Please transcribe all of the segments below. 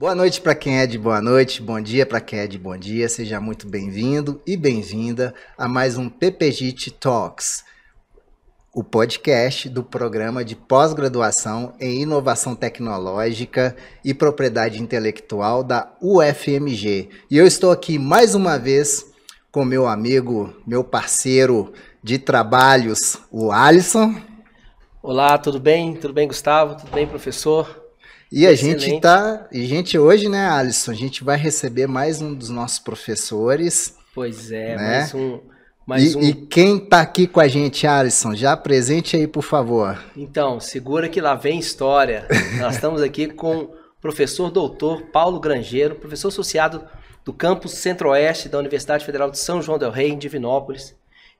Boa noite para quem é de boa noite, bom dia para quem é de bom dia, seja muito bem-vindo e bem-vinda a mais um PPGIT Talks, o podcast do programa de pós-graduação em inovação tecnológica e propriedade intelectual da UFMG. E eu estou aqui mais uma vez com meu amigo, meu parceiro de trabalhos, o Alisson. Olá, tudo bem? Tudo bem, Gustavo? Tudo bem, professor? E a gente hoje, né, Alisson, a gente vai receber mais um dos nossos professores. Pois é, né? mais um. E quem tá aqui com a gente, Alisson? Já apresente aí, por favor. Então, segura que lá vem história. Nós estamos aqui com o professor doutor Paulo Grangeiro, professor associado do campus Centro-Oeste da Universidade Federal de São João del Rei, em Divinópolis.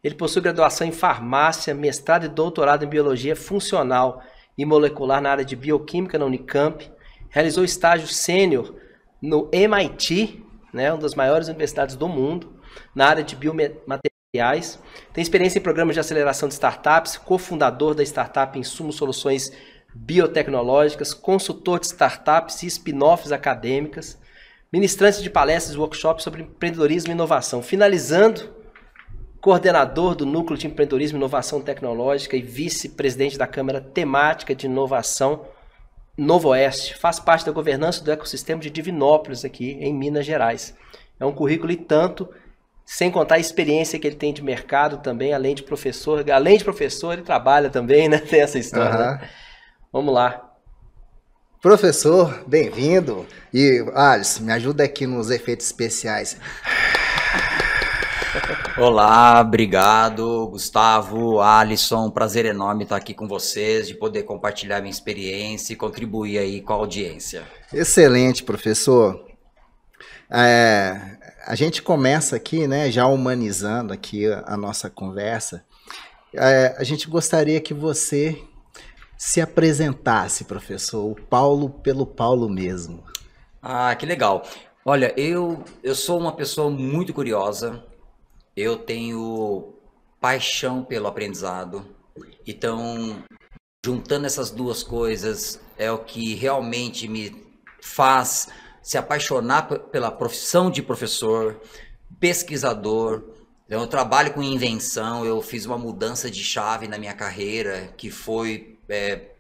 Ele possui graduação em farmácia, mestrado e doutorado em biologia funcional e molecular na área de bioquímica na Unicamp, realizou estágio sênior no MIT, né, uma das maiores universidades do mundo, na área de biomateriais, tem experiência em programas de aceleração de startups, cofundador da startup Insumo Soluções Biotecnológicas, consultor de startups e spin-offs acadêmicas, ministrante de palestras e workshops sobre empreendedorismo e inovação, finalizando coordenador do Núcleo de Empreendedorismo e Inovação Tecnológica e vice-presidente da Câmara Temática de Inovação Novo Oeste. Faz parte da governança do ecossistema de Divinópolis, aqui em Minas Gerais. É um currículo e tanto, sem contar a experiência que ele tem de mercado também, além de professor. Além de professor, ele trabalha também, né? Tem essa história. Né? Vamos lá. Professor, bem-vindo. E, Alisson, me ajuda aqui nos efeitos especiais. Olá, obrigado, Gustavo, Alisson, prazer enorme estar aqui com vocês, de poder compartilhar minha experiência e contribuir aí com a audiência. Excelente, professor. A gente começa aqui, né, já humanizando aqui a nossa conversa. A gente gostaria que você se apresentasse, professor, o Paulo pelo Paulo mesmo. Ah, que legal. Olha, eu sou uma pessoa muito curiosa. Eu tenho paixão pelo aprendizado, então juntando essas duas coisas é o que realmente me faz se apaixonar pela profissão de professor, pesquisador. Então, eu trabalho com invenção, eu fiz uma mudança de chave na minha carreira, que foi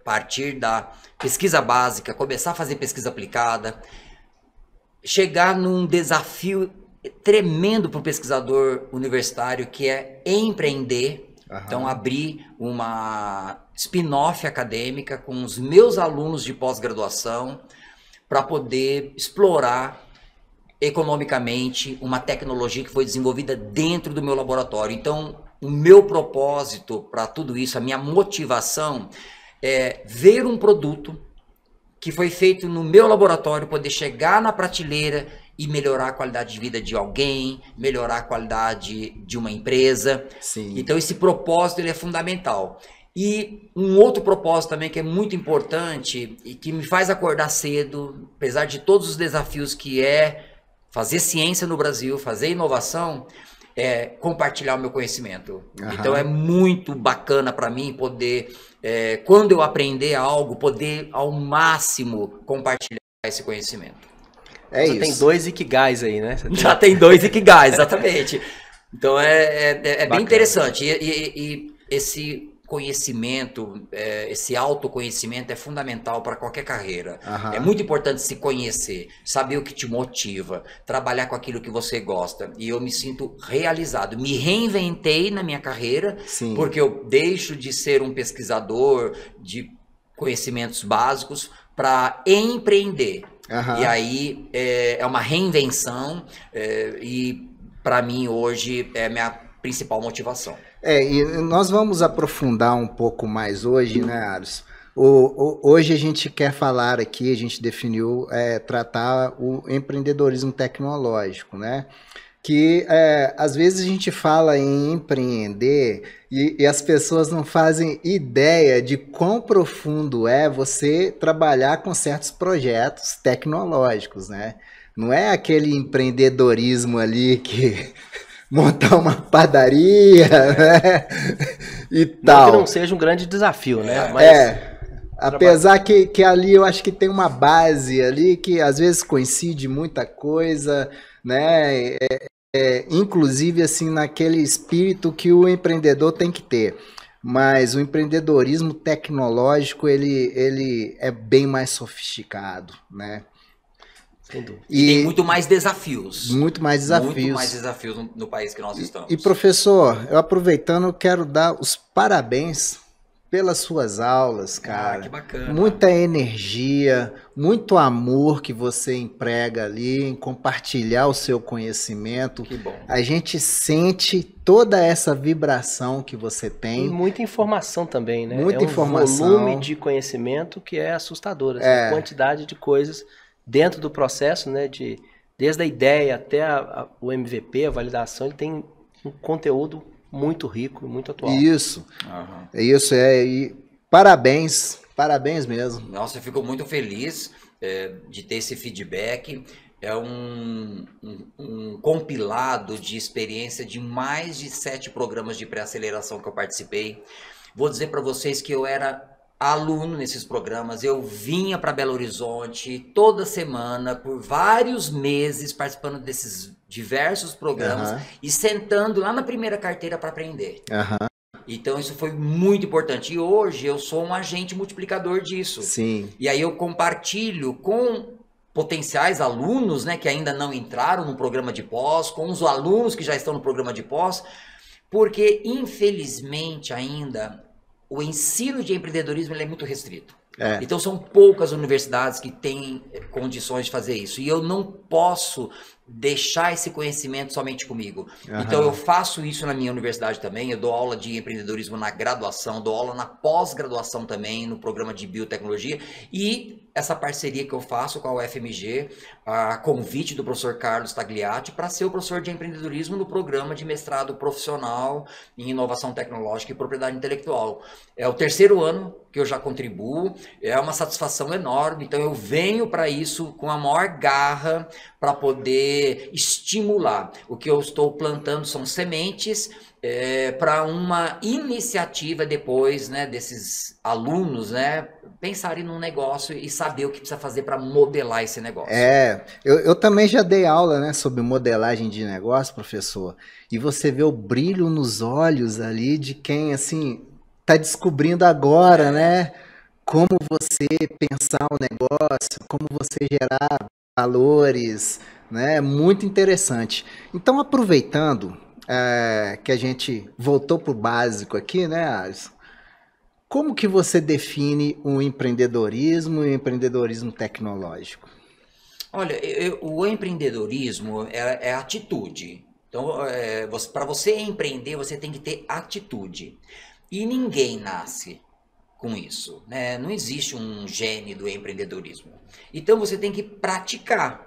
partir da pesquisa básica, começar a fazer pesquisa aplicada, chegar num desafio tremendo para o pesquisador universitário, que é empreender. Então, abrir uma spin-off acadêmica com os meus alunos de pós-graduação para poder explorar economicamente uma tecnologia que foi desenvolvida dentro do meu laboratório. Então, o meu propósito para tudo isso, a minha motivação é ver um produto que foi feito no meu laboratório poder chegar na prateleira e melhorar a qualidade de vida de alguém, melhorar a qualidade de uma empresa. Sim. Então esse propósito ele é fundamental. E um outro propósito também que é muito importante e que me faz acordar cedo, apesar de todos os desafios que é fazer ciência no Brasil, fazer inovação, é compartilhar o meu conhecimento. Então é muito bacana para mim poder, quando eu aprender algo, poder ao máximo compartilhar esse conhecimento. Você isso. Tem 2 Ikigais aí, né? Já tem 2 Ikigais, exatamente. Então é bem interessante. E esse conhecimento, esse autoconhecimento é fundamental para qualquer carreira. É muito importante se conhecer, saber o que te motiva, trabalhar com aquilo que você gosta. E eu me sinto realizado. Me reinventei na minha carreira, Sim. Porque eu deixo de ser um pesquisador de conhecimentos básicos para empreender. E aí é uma reinvenção e para mim hoje é a minha principal motivação. E nós vamos aprofundar um pouco mais hoje, né, Alisson? Hoje a gente quer falar aqui, a gente definiu tratar o empreendedorismo tecnológico, né? Que às vezes a gente fala em empreender e as pessoas não fazem ideia de quão profundo é você trabalhar com certos projetos tecnológicos, né? Não é aquele empreendedorismo ali que montar uma padaria, né? E tal. Não que não seja um grande desafio, né? Mas Apesar que ali eu acho que tem uma base ali que às vezes coincide muita coisa, né? Inclusive assim naquele espírito que o empreendedor tem que ter. Mas o empreendedorismo tecnológico ele é bem mais sofisticado, né? Sem dúvida. E tem muito mais desafios. Muito mais desafios. Muito mais desafios no país que nós estamos. E professor, eu aproveitando, eu quero dar os parabéns pelas suas aulas, cara. Que bacana. Muita energia, muito amor que você emprega ali em compartilhar o seu conhecimento. Que bom. A gente sente toda essa vibração que você tem. E muita informação também, né? Muita informação. Volume de conhecimento que é assustador. Assim, a quantidade de coisas dentro do processo, né? Desde a ideia até o MVP, a validação, ele tem um conteúdo muito rico, muito atual. Isso. Isso é. E parabéns mesmo. Nossa, eu fico muito feliz de ter esse feedback. É um compilado de experiência de mais de 7 programas de pré-aceleração que eu participei. Vou dizer para vocês que eu era aluno nesses programas, eu vinha para Belo Horizonte toda semana, por vários meses, participando desses diversos programas e sentando lá na primeira carteira para aprender. Então isso foi muito importante. E hoje eu sou um agente multiplicador disso. Sim. E aí eu compartilho com potenciais alunos, né, que ainda não entraram no programa de pós, com os alunos que já estão no programa de pós, porque infelizmente ainda o ensino de empreendedorismo ele é muito restrito. Então são poucas universidades que têm condições de fazer isso. E eu não posso deixar esse conhecimento somente comigo. Então eu faço isso na minha universidade também. Eu dou aula de empreendedorismo na graduação, dou aula na pós-graduação também, no programa de biotecnologia. E essa parceria que eu faço com a UFMG, a convite do professor Carlos Tagliati para ser o professor de empreendedorismo no programa de mestrado profissional em inovação tecnológica e propriedade intelectual. É o 3º ano que eu já contribuo, é uma satisfação enorme. Então eu venho para isso com a maior garra para poder estimular. O que eu estou plantando são sementes para uma iniciativa depois, né, desses alunos, né, pensarem num negócio e saber o que precisa fazer para modelar esse negócio. Eu também já dei aula, né, sobre modelagem de negócio, professor, e você vê o brilho nos olhos ali de quem, assim, está descobrindo agora, né, como você pensar o negócio, como você gerar valores, né, muito interessante. Então, aproveitando que a gente voltou para o básico aqui, né, Alisson? Como que você define o empreendedorismo e o empreendedorismo tecnológico? Olha, o empreendedorismo é atitude. Então, para você empreender, você tem que ter atitude. E ninguém nasce com isso, né? Não existe um gene do empreendedorismo. Então, você tem que praticar.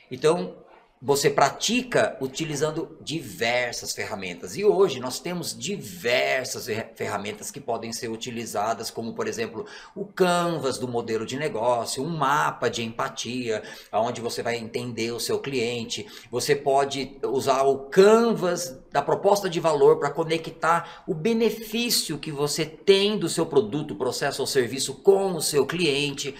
Então, você pratica utilizando diversas ferramentas. E hoje nós temos diversas ferramentas que podem ser utilizadas, como, por exemplo, o Canvas do modelo de negócio, um mapa de empatia, onde você vai entender o seu cliente. Você pode usar o Canvas da proposta de valor para conectar o benefício que você tem do seu produto, processo ou serviço com o seu cliente.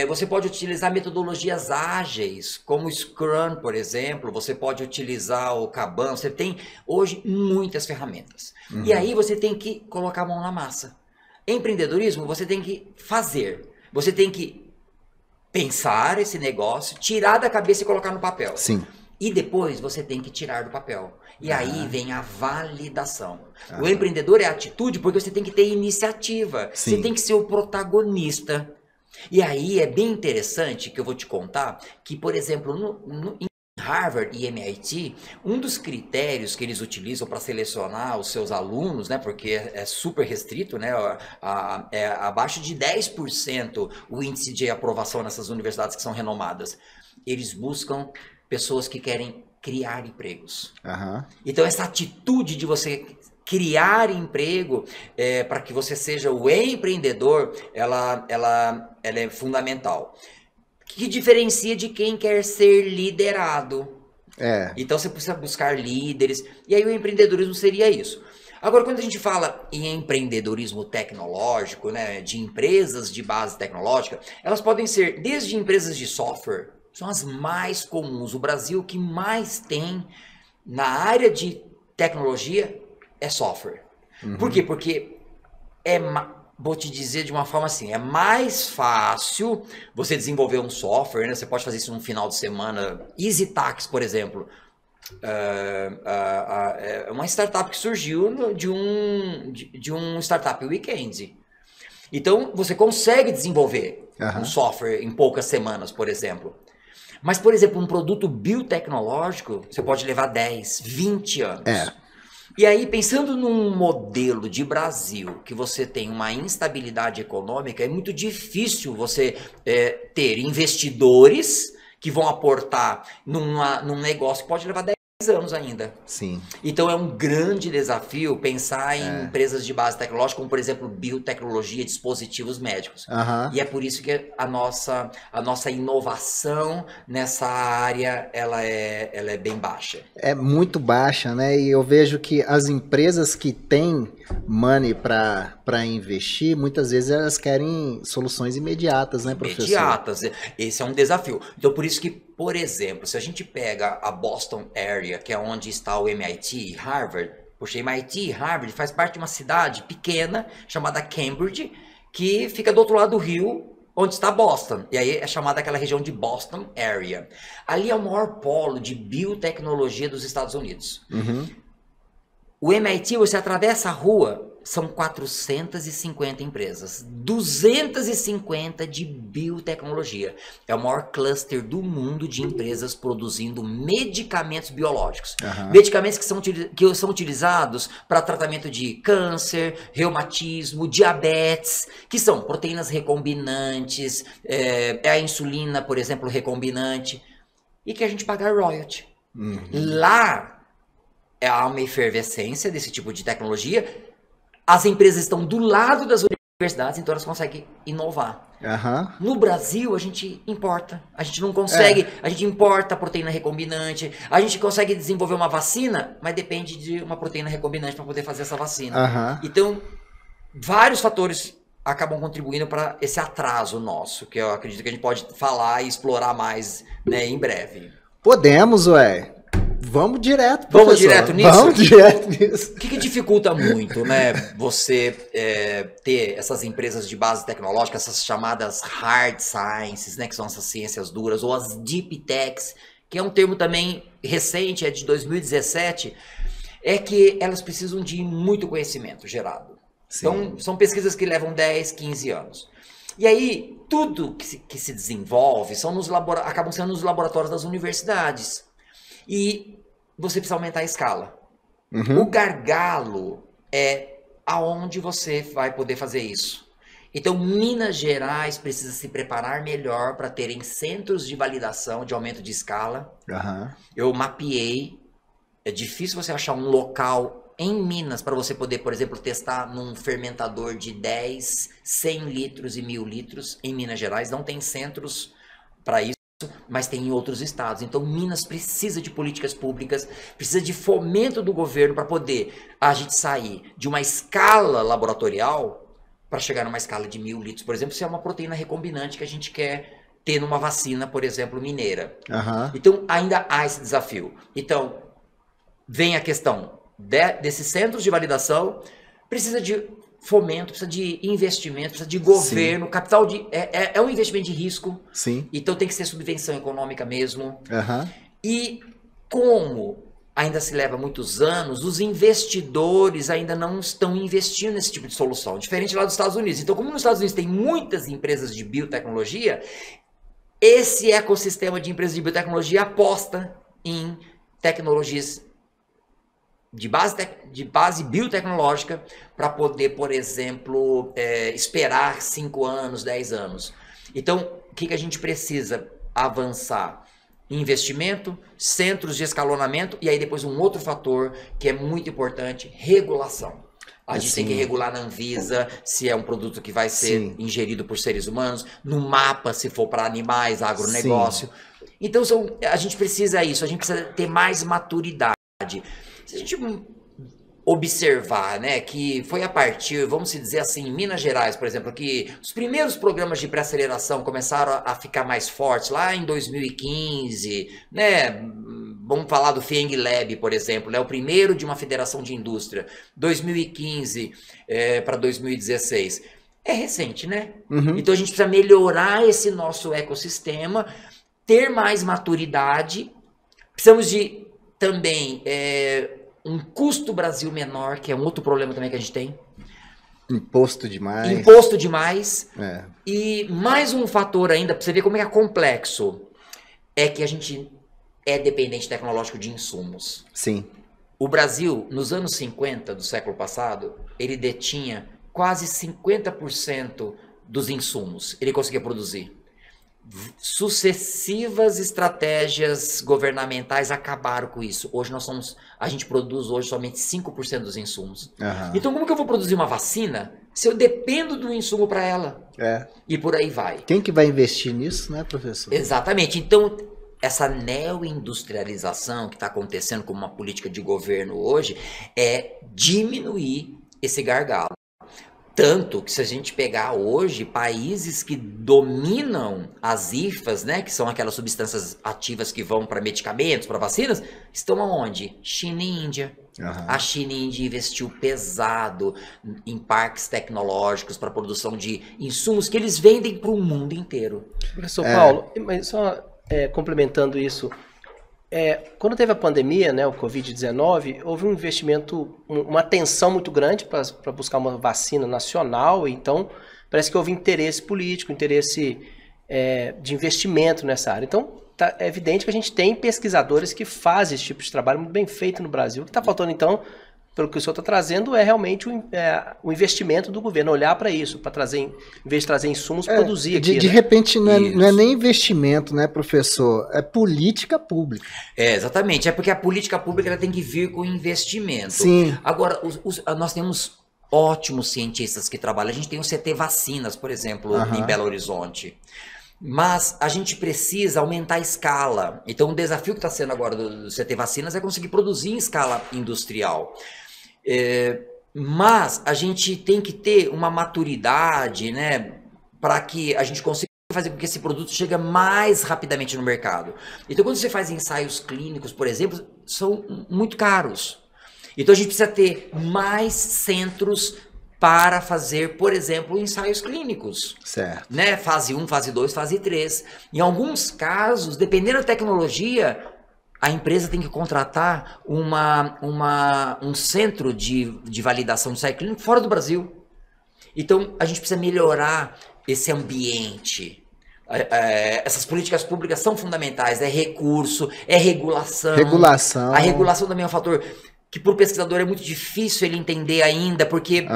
Você pode utilizar metodologias ágeis, como o Scrum, por exemplo. Você pode utilizar o Kanban. Você tem hoje muitas ferramentas. E aí você tem que colocar a mão na massa. Empreendedorismo, você tem que fazer. Você tem que pensar esse negócio, tirar da cabeça e colocar no papel. Sim. E depois você tem que tirar do papel. E aí vem a validação. O empreendedor é atitude porque você tem que ter iniciativa. Sim. Você tem que ser o protagonista. E aí é bem interessante que eu vou te contar que, por exemplo, em Harvard e MIT, um dos critérios que eles utilizam para selecionar os seus alunos, né, porque é super restrito, né, abaixo de 10% o índice de aprovação nessas universidades que são renomadas, eles buscam pessoas que querem criar empregos. Então essa atitude de você criar emprego para que você seja o empreendedor, ela é fundamental. Que diferencia de quem quer ser liderado. Então você precisa buscar líderes. E aí o empreendedorismo seria isso. Agora, quando a gente fala em empreendedorismo tecnológico, né, de empresas de base tecnológica, elas podem ser desde empresas de software, são as mais comuns. O Brasil, o que mais tem na área de tecnologia é software. Por quê? Porque vou te dizer de uma forma assim, é mais fácil você desenvolver um software, né? Você pode fazer isso num final de semana. EasyTax, por exemplo, é uma startup que surgiu de um Startup Weekend. Então, você consegue desenvolver um software em poucas semanas, por exemplo. Mas, por exemplo, um produto biotecnológico, você pode levar 10, 20 anos. E aí, pensando num modelo de Brasil, que você tem uma instabilidade econômica, é muito difícil você ter investidores que vão aportar num negócio que pode levar 10 anos ainda. Sim. Então é um grande desafio pensar em empresas de base tecnológica, como por exemplo biotecnologia, dispositivos médicos. E é por isso que a nossa inovação nessa área ela é bem baixa. É muito baixa, né? E eu vejo que as empresas que têm money para investir, muitas vezes elas querem soluções imediatas, né, professor? Imediatas. Esse é um desafio. Então por isso que, por exemplo, se a gente pega a Boston area, que é onde está o MIT e Harvard, poxa, MIT e Harvard faz parte de uma cidade pequena chamada Cambridge, que fica do outro lado do rio, onde está Boston. E aí é chamada aquela região de Boston area. Ali é o maior polo de biotecnologia dos Estados Unidos. O MIT, você atravessa a rua, são 450 empresas, 250 de biotecnologia. É o maior cluster do mundo de empresas produzindo medicamentos biológicos. Medicamentos que são utilizados para tratamento de câncer, reumatismo, diabetes, que são proteínas recombinantes, a insulina, por exemplo, recombinante, e que a gente paga royalty. Lá há uma efervescência desse tipo de tecnologia. As empresas estão do lado das universidades, então elas conseguem inovar. No Brasil, a gente importa. A gente não consegue, a gente importa a proteína recombinante. A gente consegue desenvolver uma vacina, mas depende de uma proteína recombinante para poder fazer essa vacina. Então, vários fatores acabam contribuindo para esse atraso nosso, que eu acredito que a gente pode falar e explorar mais, né, em breve. Podemos, ué. Vamos direto, professor. Vamos direto nisso? Vamos direto nisso. O que dificulta muito, né, você ter essas empresas de base tecnológica, essas chamadas hard sciences, né, que são essas ciências duras, ou as deep techs, que é um termo também recente, é de 2017, é que elas precisam de muito conhecimento gerado. Então, são pesquisas que levam 10, 15 anos. E aí, tudo que se desenvolve acabam sendo nos laboratórios das universidades. E você precisa aumentar a escala. O gargalo é aonde você vai poder fazer isso. Então, Minas Gerais precisa se preparar melhor para terem centros de validação de aumento de escala. Eu mapeei. É difícil você achar um local em Minas para você poder, por exemplo, testar num fermentador de 10, 100 litros e 1000 litros. Em Minas Gerais não tem centros para isso, mas tem em outros estados. Então, Minas precisa de políticas públicas, precisa de fomento do governo para poder a gente sair de uma escala laboratorial para chegar numa escala de 1000 litros, por exemplo, se é uma proteína recombinante que a gente quer ter numa vacina, por exemplo, mineira. Então, ainda há esse desafio. Então, vem a questão desses centros de validação, precisa de fomento, precisa de investimento, precisa de governo, capital é um investimento de risco. Então tem que ser subvenção econômica mesmo. E como ainda se leva muitos anos, os investidores ainda não estão investindo nesse tipo de solução, diferente lá dos Estados Unidos. Então, como nos Estados Unidos tem muitas empresas de biotecnologia, esse ecossistema de empresas de biotecnologia aposta em tecnologias de base biotecnológica para poder, por exemplo, esperar 5 anos, 10 anos. Então, o que a gente precisa avançar? Investimento, centros de escalonamento e aí depois um outro fator que é muito importante, regulação. A gente tem que regular na Anvisa se é um produto que vai ser ingerido por seres humanos, no mapa se for para animais, agronegócio. Então a gente precisa isso, a gente precisa ter mais maturidade. Se a gente observar, né, que foi a partir, vamos dizer assim, em Minas Gerais, por exemplo, que os primeiros programas de pré-aceleração começaram a ficar mais fortes lá em 2015, né, vamos falar do FIENG Lab, por exemplo, né, o primeiro de uma federação de indústria, 2015 para 2016. É recente, né? Uhum. Então a gente precisa melhorar esse nosso ecossistema, ter mais maturidade, precisamos de também um custo Brasil menor, que é um outro problema também que a gente tem. Imposto demais. Imposto demais. É. E mais um fator ainda, para você ver como é complexo, é que a gente é dependente tecnológico de insumos. Sim. O Brasil, nos anos 50 do século passado, ele detinha quase 50% dos insumos. Ele conseguia produzir. Sucessivas estratégias governamentais acabaram com isso. Hoje a gente produz hoje somente 5% dos insumos. Uhum. Então como que eu vou produzir uma vacina se eu dependo do insumo para ela? E por aí vai. Quem que vai investir nisso, né, professor? Exatamente. Então essa neoindustrialização que está acontecendo como uma política de governo hoje é diminuir esse gargalo. Tanto que se a gente pegar hoje países que dominam as IFAs, né, que são aquelas substâncias ativas que vão para medicamentos, para vacinas, estão aonde? China e Índia. Uhum. A China e Índia investiu pesado em parques tecnológicos para produção de insumos que eles vendem para o mundo inteiro. Professor Paulo, mas só complementando isso, quando teve a pandemia, né, o Covid-19, houve um investimento, uma atenção muito grande para buscar uma vacina nacional, então parece que houve interesse político, interesse de investimento nessa área. Então é evidente que a gente tem pesquisadores que fazem esse tipo de trabalho muito bem feito no Brasil. O que está faltando então, pelo que o senhor está trazendo, é realmente o investimento do governo, olhar para isso, para trazer, em vez de trazer insumos, produzir aqui. De repente não é nem investimento, né, professor? É política pública. Exatamente. É porque a política pública ela tem que vir com investimento. Sim. Agora, nós temos ótimos cientistas que trabalham. A gente tem o CT Vacinas, por exemplo, em Belo Horizonte. Mas a gente precisa aumentar a escala. Então, o desafio que está sendo agora do CT Vacinas é conseguir produzir em escala industrial. Mas a gente tem que ter uma maturidade, né, para que a gente consiga fazer com que esse produto chegue mais rapidamente no mercado. Então, quando você faz ensaios clínicos, por exemplo, são muito caros. Então, a gente precisa ter mais centros para fazer, por exemplo, ensaios clínicos. Certo. Né? Fase 1, fase 2, fase 3. Em alguns casos, dependendo da tecnologia, a empresa tem que contratar um centro de validação de ensaio clínico fora do Brasil. Então, a gente precisa melhorar esse ambiente. Essas políticas públicas são fundamentais. É recurso, é regulação. Regulação. A regulação também é um fator que para o pesquisador é muito difícil ele entender ainda, porque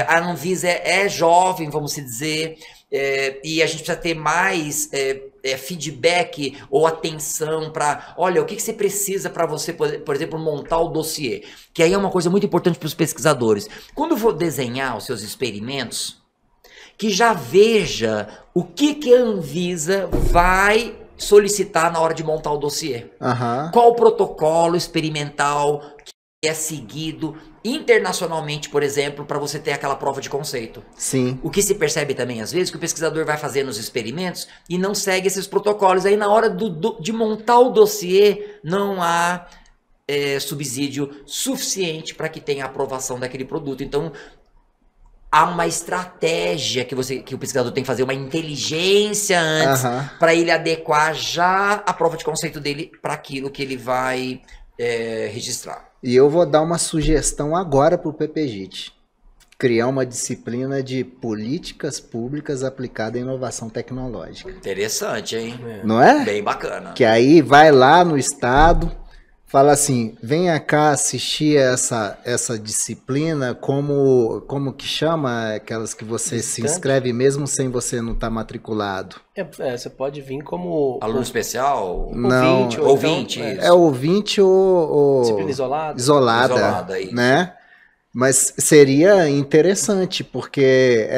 a Anvisa é jovem, vamos dizer, e a gente precisa ter mais feedback ou atenção para, olha, o que você precisa para você, por exemplo, montar o dossiê, que aí é uma coisa muito importante para os pesquisadores. Quando for desenhar os seus experimentos, que já veja o que a Anvisa vai solicitar na hora de montar o dossiê. Qual o protocolo experimental é seguido internacionalmente, por exemplo, para você ter aquela prova de conceito. Sim. O que se percebe também, às vezes, que o pesquisador vai fazer nos experimentos e não segue esses protocolos. Aí, na hora de montar o dossiê, não há subsídio suficiente para que tenha a aprovação daquele produto. Então, há uma estratégia que o pesquisador tem que fazer, uma inteligência antes, para ele adequar já a prova de conceito dele para aquilo que ele vai registrar. E eu vou dar uma sugestão agora para o PPGIT. Criar uma disciplina de políticas públicas aplicada à inovação tecnológica. Interessante, hein? Não é? Bem bacana. Que aí vai lá no estado, fala assim, venha cá assistir essa disciplina, como que chama aquelas que você se inscreve mesmo sem você não estar matriculado? Você pode vir como aluno especial? Não, ouvinte. Então, ouvinte ou disciplina isolada, né? Mas seria interessante, porque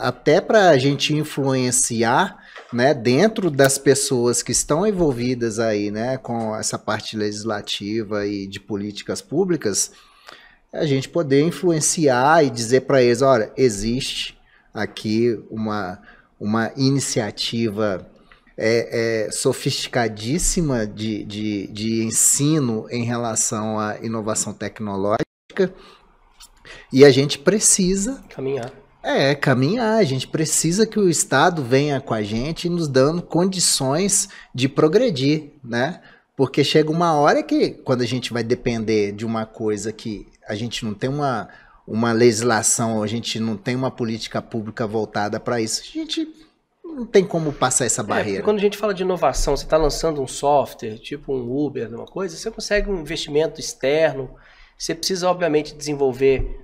até para a gente influenciar, né, dentro das pessoas que estão envolvidas aí, né, com essa parte legislativa e de políticas públicas, a gente poder influenciar e dizer para eles, olha, existe aqui uma iniciativa sofisticadíssima de ensino em relação à inovação tecnológica e a gente precisa caminhar, a gente precisa que o Estado venha com a gente nos dando condições de progredir, né? Porque chega uma hora que, quando a gente vai depender de uma coisa que a gente não tem uma legislação, a gente não tem uma política pública voltada para isso, a gente não tem como passar essa barreira. Quando a gente fala de inovação, você está lançando um software, tipo um Uber, uma coisa, você consegue um investimento externo, você precisa, obviamente, desenvolver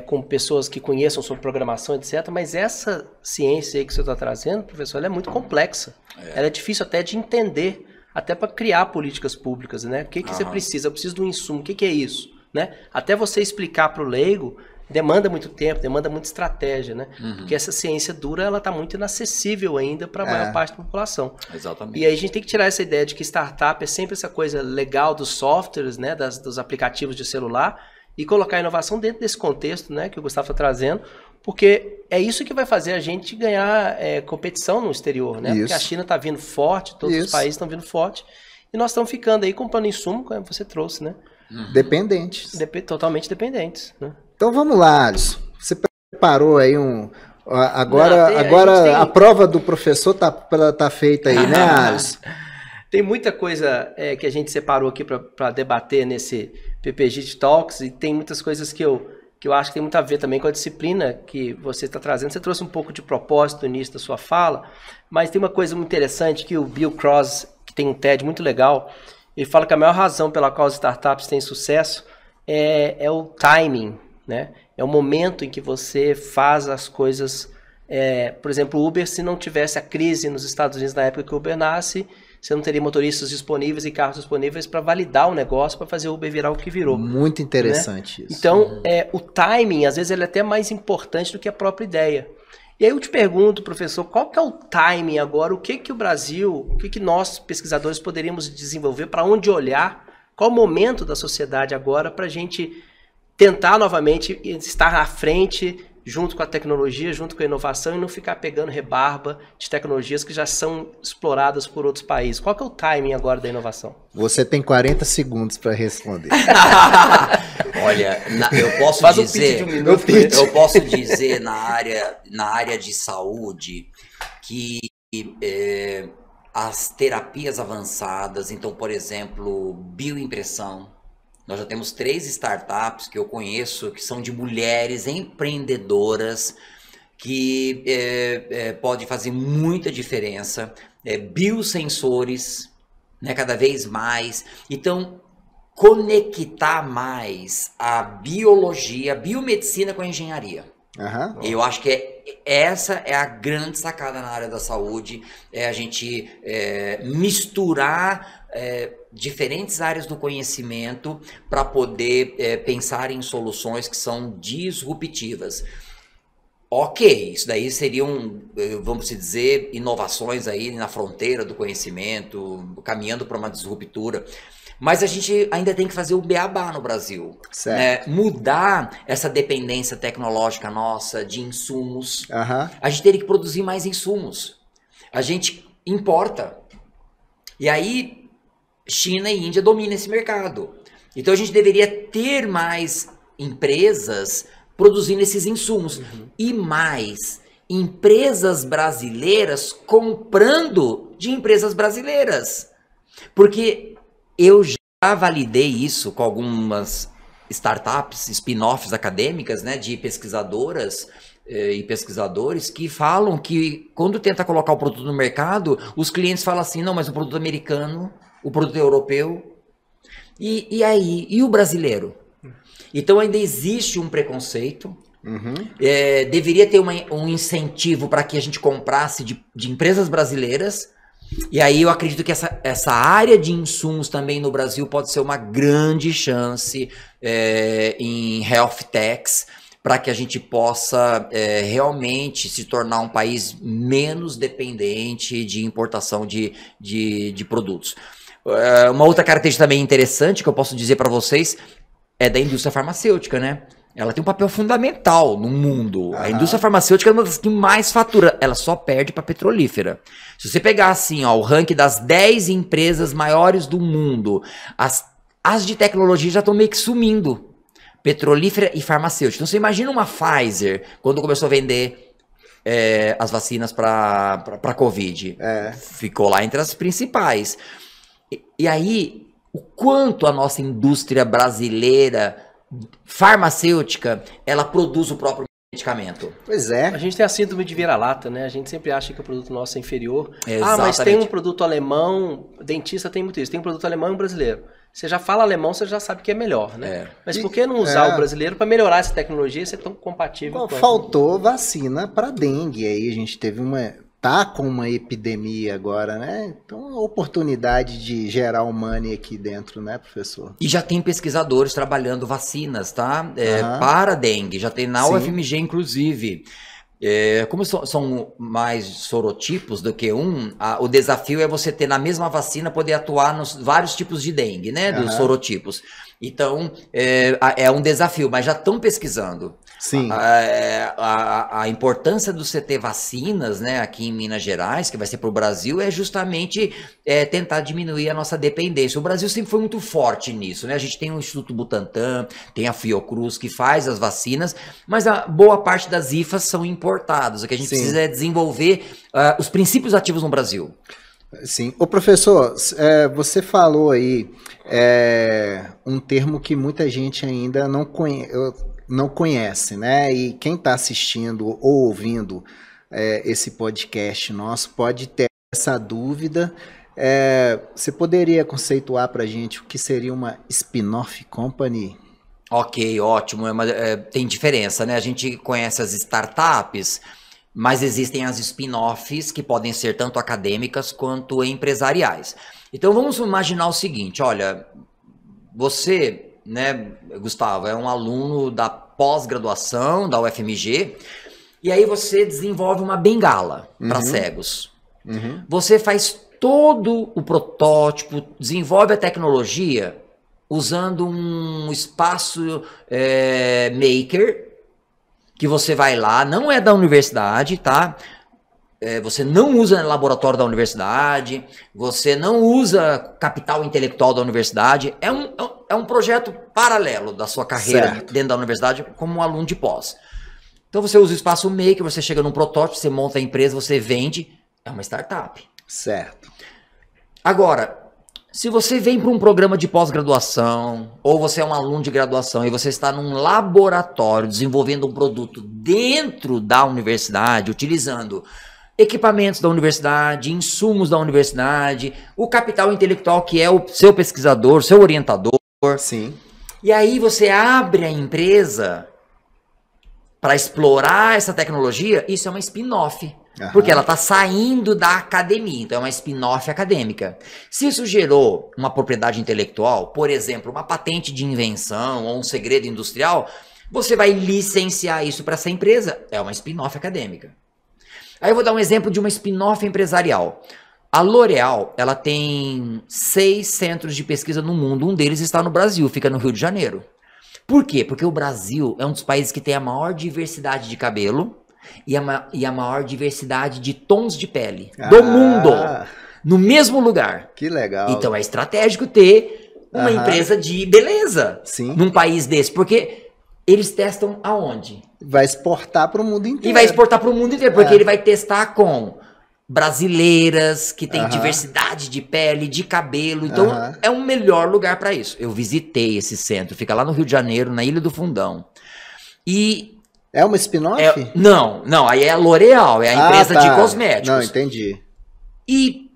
com pessoas que conheçam sobre programação, etc. Mas essa ciência aí que você está trazendo, professor, ela é muito complexa. Ela é difícil até de entender, até para criar políticas públicas, né? O que você precisa? Eu preciso de um insumo. O que é isso? Né? Até você explicar para o leigo, demanda muito tempo, demanda muita estratégia, né? Porque essa ciência dura, ela está muito inacessível ainda para a maior parte da população. Exatamente. E aí a gente tem que tirar essa ideia de que startup é sempre essa coisa legal dos softwares, né? Dos aplicativos de celular, e colocar a inovação dentro desse contexto, né, que o Gustavo está trazendo, porque é isso que vai fazer a gente ganhar competição no exterior, né? Porque a China está vindo forte, todos os países estão vindo forte, e nós estamos ficando aí comprando insumo, como você trouxe, né? Dependentes. Totalmente dependentes, né? Então vamos lá, Alisson. Você preparou aí Agora a prova do professor tá feita aí, né, Alisson? Tem muita coisa que a gente separou aqui para debater nesse PPG Talks, e tem muitas coisas que eu acho que tem muito a ver também com a disciplina que você está trazendo. Você trouxe um pouco de propósito no início da sua fala, mas tem uma coisa muito interessante que o Bill Cross, que tem um TED muito legal, ele fala que a maior razão pela qual as startups têm sucesso é o timing, né? É o momento em que você faz as coisas. Por exemplo, o Uber, se não tivesse a crise nos Estados Unidos na época que o Uber nasce, você não teria motoristas disponíveis e carros disponíveis para validar o negócio, para fazer o Uber virar o que virou. Muito interessante, né? Isso. Então, o timing, às vezes, ele é até mais importante do que a própria ideia. E aí eu te pergunto, professor, qual que é o timing agora? O que o Brasil, o que nós, pesquisadores, poderíamos desenvolver? Para onde olhar? Qual o momento da sociedade agora para a gente tentar novamente estar à frente, junto com a tecnologia, junto com a inovação, e não ficar pegando rebarba de tecnologias que já são exploradas por outros países? Qual que é o timing agora da inovação? Você tem 40 segundos para responder. Olha, eu posso Faz dizer, um pitch de 1 minuto. Eu posso dizer na área de saúde que as terapias avançadas, então, por exemplo, bioimpressão. Nós já temos 3 startups que eu conheço que são de mulheres empreendedoras que podem fazer muita diferença. Biosensores, né, cada vez mais. Então, conectar mais a biologia, a biomedicina com a engenharia. Eu acho que essa é a grande sacada na área da saúde, a gente misturar diferentes áreas do conhecimento para poder pensar em soluções que são disruptivas. Ok, isso daí seriam, vamos dizer, inovações aí na fronteira do conhecimento, caminhando para uma disruptura. Mas a gente ainda tem que fazer o beabá no Brasil. Né? Mudar essa dependência tecnológica nossa de insumos. A gente teria que produzir mais insumos. A gente importa. E aí, China e Índia dominam esse mercado. Então a gente deveria ter mais empresas produzindo esses insumos. E mais empresas brasileiras comprando de empresas brasileiras. Porque eu já validei isso com algumas startups, spin-offs acadêmicas, né, de pesquisadoras e pesquisadores que falam que quando tenta colocar o produto no mercado, os clientes falam assim, não, mas o produto americano, o produto europeu, e aí? E o brasileiro? Então ainda existe um preconceito, deveria ter um incentivo para que a gente comprasse de empresas brasileiras. E aí eu acredito que essa área de insumos também no Brasil pode ser uma grande chance em health techs, para que a gente possa realmente se tornar um país menos dependente de importação de produtos. Uma outra característica também interessante que eu posso dizer para vocês é da indústria farmacêutica, né? Ela tem um papel fundamental no mundo. A indústria farmacêutica é uma das que mais fatura. Ela só perde para a petrolífera. Se você pegar assim, ó, o ranking das 10 empresas maiores do mundo, as de tecnologia já estão meio que sumindo. Petrolífera e farmacêutica. Então você imagina uma Pfizer, quando começou a vender as vacinas para Covid. Ficou lá entre as principais. E aí, o quanto a nossa indústria brasileira farmacêutica, ela produz o próprio medicamento. Pois é. A gente tem a síndrome de vira-lata, né? A gente sempre acha que o produto nosso é inferior. Exatamente. Mas tem um produto alemão, dentista tem muito isso, tem um produto alemão e um brasileiro. Você já fala alemão, você já sabe que é melhor, né? Mas por que não usar o brasileiro para melhorar essa tecnologia e ser tão compatível quanto? Faltou vacina para dengue, aí a gente teve tá com uma epidemia agora, né? Então, a oportunidade de gerar o money aqui dentro, né, professor? E já tem pesquisadores trabalhando vacinas, tá? Para dengue, já tem na UFMG, inclusive. Como são mais sorotipos do que o desafio é você ter na mesma vacina poder atuar nos vários tipos de dengue, né? Dos sorotipos. Então, é um desafio, mas já estão pesquisando. Sim. A importância do você ter vacinas, né, aqui em Minas Gerais, que vai ser para o Brasil, é justamente tentar diminuir a nossa dependência. O Brasil sempre foi muito forte nisso, né? A gente tem o Instituto Butantan, tem a Fiocruz que faz as vacinas, mas a boa parte das IFAs são importadas. O que a gente precisa é desenvolver os princípios ativos no Brasil. Sim. Ô professor, você falou aí um termo que muita gente ainda não conhece, né? E quem está assistindo ou ouvindo esse podcast nosso pode ter essa dúvida. Você poderia conceituar para a gente o que seria uma spin-off company? Ok, ótimo. Tem diferença, né? A gente conhece as startups, mas existem as spin-offs que podem ser tanto acadêmicas quanto empresariais. Então vamos imaginar o seguinte, olha, você, né, Gustavo, é um aluno da pós-graduação da UFMG, e aí você desenvolve uma bengala para cegos. Você faz todo o protótipo, desenvolve a tecnologia usando um espaço maker, que você vai lá, não é da universidade, tá? Você não usa laboratório da universidade, você não usa capital intelectual da universidade, é um projeto paralelo da sua carreira dentro da universidade como um aluno de pós. Então você usa o espaço maker, você chega num protótipo, você monta a empresa, você vende, é uma startup. Certo. Agora, se você vem para um programa de pós-graduação, ou você é um aluno de graduação e você está num laboratório desenvolvendo um produto dentro da universidade, utilizando equipamentos da universidade, insumos da universidade, o capital intelectual que é o seu pesquisador, seu orientador. Sim. E aí você abre a empresa para explorar essa tecnologia, isso é uma spin-off. Porque ela está saindo da academia, então é uma spin-off acadêmica. Se isso gerou uma propriedade intelectual, por exemplo, uma patente de invenção ou um segredo industrial, você vai licenciar isso para essa empresa, é uma spin-off acadêmica. Aí eu vou dar um exemplo de uma spin-off empresarial. A L'Oréal, ela tem 6 centros de pesquisa no mundo, um deles está no Brasil, fica no Rio de Janeiro. Por quê? Porque o Brasil é um dos países que tem a maior diversidade de cabelo, e a maior diversidade de tons de pele do mundo, no mesmo lugar. Que legal. Então é estratégico ter uma empresa de beleza num país desse, porque eles testam aonde? Vai exportar para o mundo inteiro. E vai exportar para o mundo inteiro, porque ele vai testar com brasileiras, que tem diversidade de pele, de cabelo, então é um melhor lugar para isso. Eu visitei esse centro, fica lá no Rio de Janeiro, na Ilha do Fundão. E é uma spin-off? Não, aí é a L'Oréal, é a empresa de cosméticos. Não, entendi. E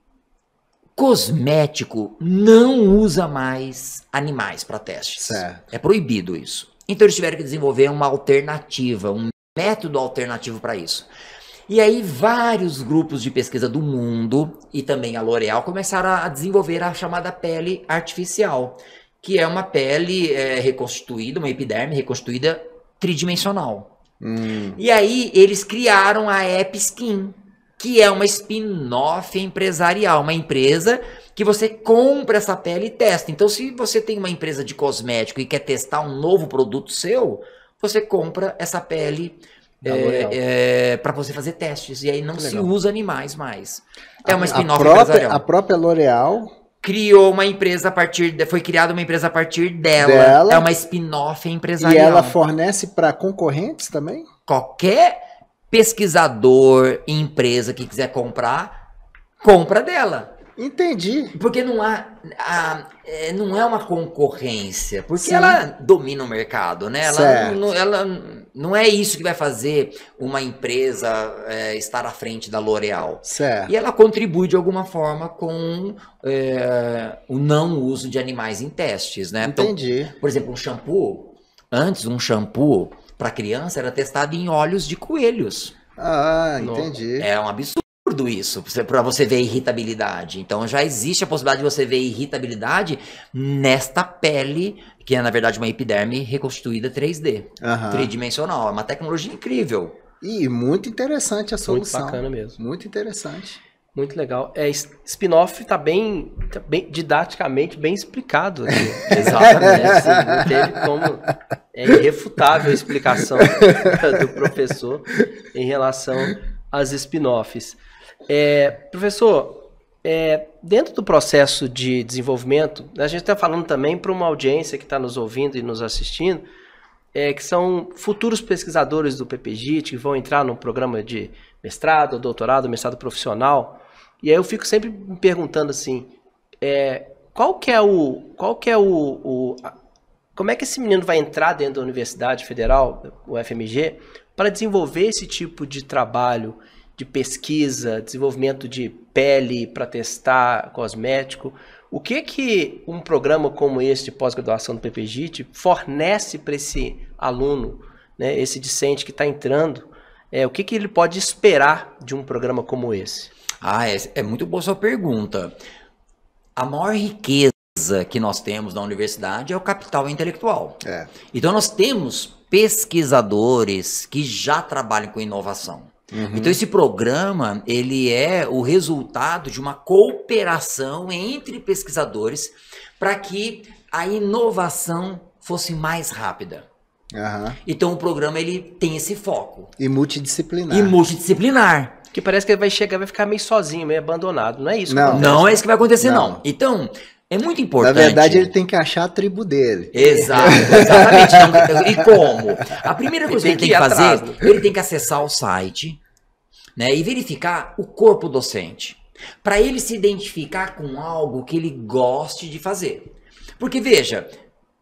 cosmético não usa mais animais para testes. Certo. É proibido isso. Então eles tiveram que desenvolver uma alternativa, um método alternativo para isso. E aí vários grupos de pesquisa do mundo e também a L'Oréal começaram a desenvolver a chamada pele artificial, que é uma pele reconstituída, uma epiderme reconstituída tridimensional. E aí eles criaram a Ep Skin, que é uma spin-off empresarial, uma empresa que você compra essa pele e testa. Então, se você tem uma empresa de cosmético e quer testar um novo produto seu, você compra essa pele para você fazer testes. E aí não se usa animais mais. É uma spin-off empresarial. A própria L'Oréal criou uma empresa foi criada uma empresa a partir dela. É uma spin-off empresarial. E ela fornece para concorrentes também? Qualquer pesquisador, empresa que quiser comprar, compra dela. Entendi. Porque não é uma concorrência, porque ela domina o mercado, né? Ela não é isso que vai fazer uma empresa estar à frente da L'Oréal. Certo. E ela contribui de alguma forma com o não uso de animais em testes, né? Entendi. Então, por exemplo, antes um shampoo para criança era testado em olhos de coelhos. Ah, entendi. É um absurdo isso, para você ver irritabilidade. Então já existe a possibilidade de você ver irritabilidade nesta pele, que é na verdade uma epiderme reconstituída 3D, tridimensional. É uma tecnologia incrível. E muito interessante a solução. Muito bacana mesmo. Muito interessante. Muito legal. Spin-off tá bem didaticamente bem explicado aqui. Exatamente. Assim, não teve como. É irrefutável a explicação do professor em relação às spin-offs. Professor, dentro do processo de desenvolvimento, a gente está falando também para uma audiência que está nos ouvindo e nos assistindo, que são futuros pesquisadores do PPGIT, que vão entrar no programa de mestrado, doutorado, mestrado profissional. E aí eu fico sempre me perguntando assim, como é que esse menino vai entrar dentro da Universidade Federal, o FMG, para desenvolver esse tipo de trabalho de pesquisa, desenvolvimento de pele para testar cosmético? O que um programa como esse de pós-graduação do PPGIT fornece para esse aluno, né, esse discente que está entrando? O que ele pode esperar de um programa como esse? É muito boa sua pergunta. A maior riqueza que nós temos na universidade é o capital intelectual. Então nós temos pesquisadores que já trabalham com inovação. Então esse programa, ele é o resultado de uma cooperação entre pesquisadores para que a inovação fosse mais rápida. Então o programa ele tem esse foco. E multidisciplinar. Que parece que ele vai chegar, vai ficar meio sozinho, meio abandonado. Não é isso? Não é isso que vai acontecer, não. Então, é muito importante. Na verdade, ele tem que achar a tribo dele. Exatamente. Então, e como? A primeira coisa que ele tem que fazer, ele tem que acessar o site, né, e verificar o corpo docente. Para ele se identificar com algo que ele goste de fazer. Porque, veja,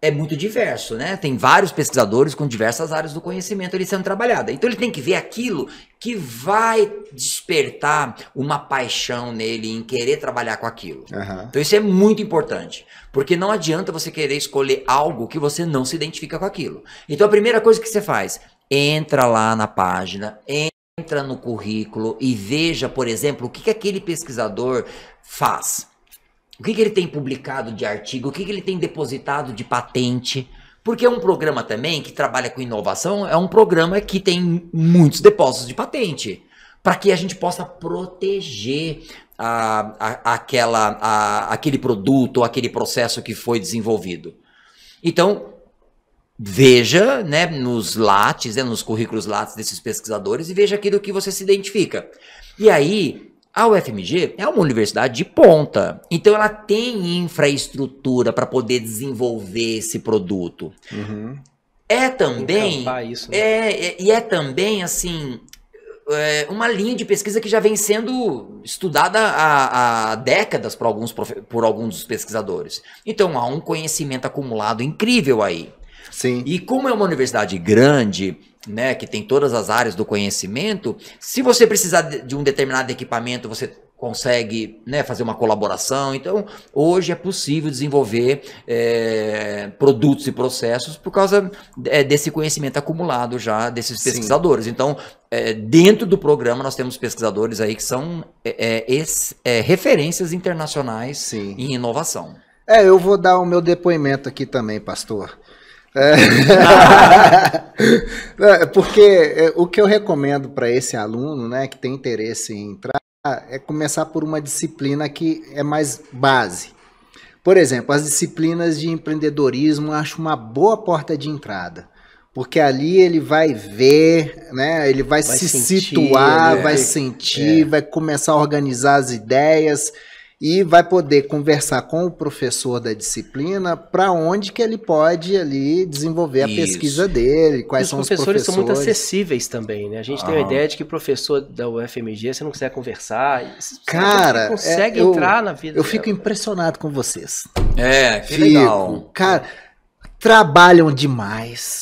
é muito diverso, né? Tem vários pesquisadores com diversas áreas do conhecimento ali sendo trabalhada. Então ele tem que ver aquilo que vai despertar uma paixão nele em querer trabalhar com aquilo. Então isso é muito importante, porque não adianta você querer escolher algo que você não se identifica com aquilo. Então a primeira coisa que você faz, entra lá na página, entra no currículo e veja, por exemplo, o que aquele pesquisador faz. O que ele tem publicado de artigo, o que ele tem depositado de patente. Porque é um programa também que trabalha com inovação, é um programa que tem muitos depósitos de patente. Para que a gente possa proteger aquele produto ou aquele processo que foi desenvolvido. Então, veja, né, nos lattes, nos currículos lattes desses pesquisadores e veja aquilo que você se identifica. E aí, a UFMG é uma universidade de ponta, então ela tem infraestrutura para poder desenvolver esse produto. É também, isso, né? E é também assim, uma linha de pesquisa que já vem sendo estudada há décadas por alguns dos pesquisadores. Então há um conhecimento acumulado incrível aí. Sim. E como é uma universidade grande, né, que tem todas as áreas do conhecimento, se você precisar de um determinado equipamento, você consegue, né, fazer uma colaboração. Então, hoje é possível desenvolver produtos e processos por causa desse conhecimento acumulado já desses pesquisadores. Sim. Então, dentro do programa, nós temos pesquisadores aí que são referências internacionais. Sim. Em inovação. Eu vou dar o meu depoimento aqui também, pastor. Porque o que eu recomendo para esse aluno, né, que tem interesse em entrar, é começar por uma disciplina que é mais base. Por exemplo, as disciplinas de empreendedorismo eu acho uma boa porta de entrada. Porque ali ele vai ver, né? Ele vai se situar, vai sentir, vai começar a organizar as ideias e vai poder conversar com o professor da disciplina para onde que ele pode ali desenvolver a pesquisa dele, quais são os professores. Os professores são muito acessíveis também, né? A gente tem a ideia de que professor da UFMG, você não quiser conversar, cara, você consegue entrar na vida. Eu fico impressionado com vocês. Que legal. Cara, trabalham demais.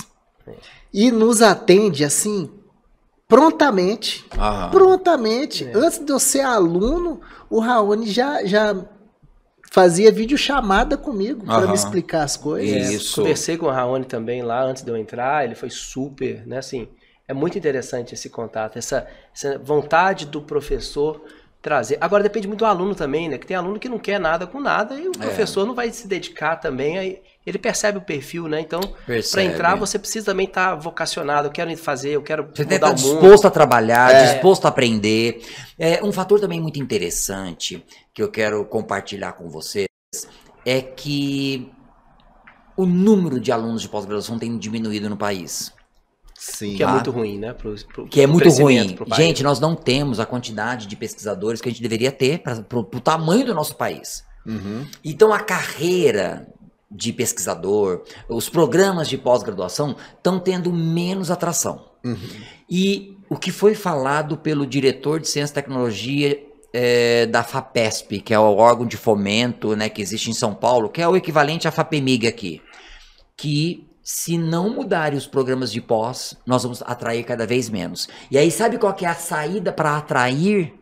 E nos atende assim, prontamente. Prontamente. Antes de eu ser aluno, o Raoni já fazia videochamada comigo para me explicar as coisas. Isso. Conversei com o Raoni também lá antes de eu entrar, ele foi super, né? Assim, é muito interessante esse contato, essa vontade do professor trazer. Agora depende muito do aluno também, né? Que tem aluno que não quer nada com nada e o professor não vai se dedicar também, aí ele percebe o perfil, né? Então, para entrar, você precisa também estar vocacionado. Eu quero fazer, eu quero você mudar o mundo. Disposto a trabalhar, disposto a aprender. Um fator também muito interessante que eu quero compartilhar com vocês é que o número de alunos de pós-graduação tem diminuído no país. Sim. Que é muito ruim, né? Que é muito ruim. Gente, nós não temos a quantidade de pesquisadores que a gente deveria ter para o tamanho do nosso país. Então, a carreira de pesquisador, os programas de pós-graduação estão tendo menos atração. E o que foi falado pelo diretor de Ciência e Tecnologia da FAPESP, que é o órgão de fomento, né, que existe em São Paulo, que é o equivalente à FAPEMIG aqui, que se não mudarem os programas de pós, nós vamos atrair cada vez menos. E aí sabe qual que é a saída para atrair?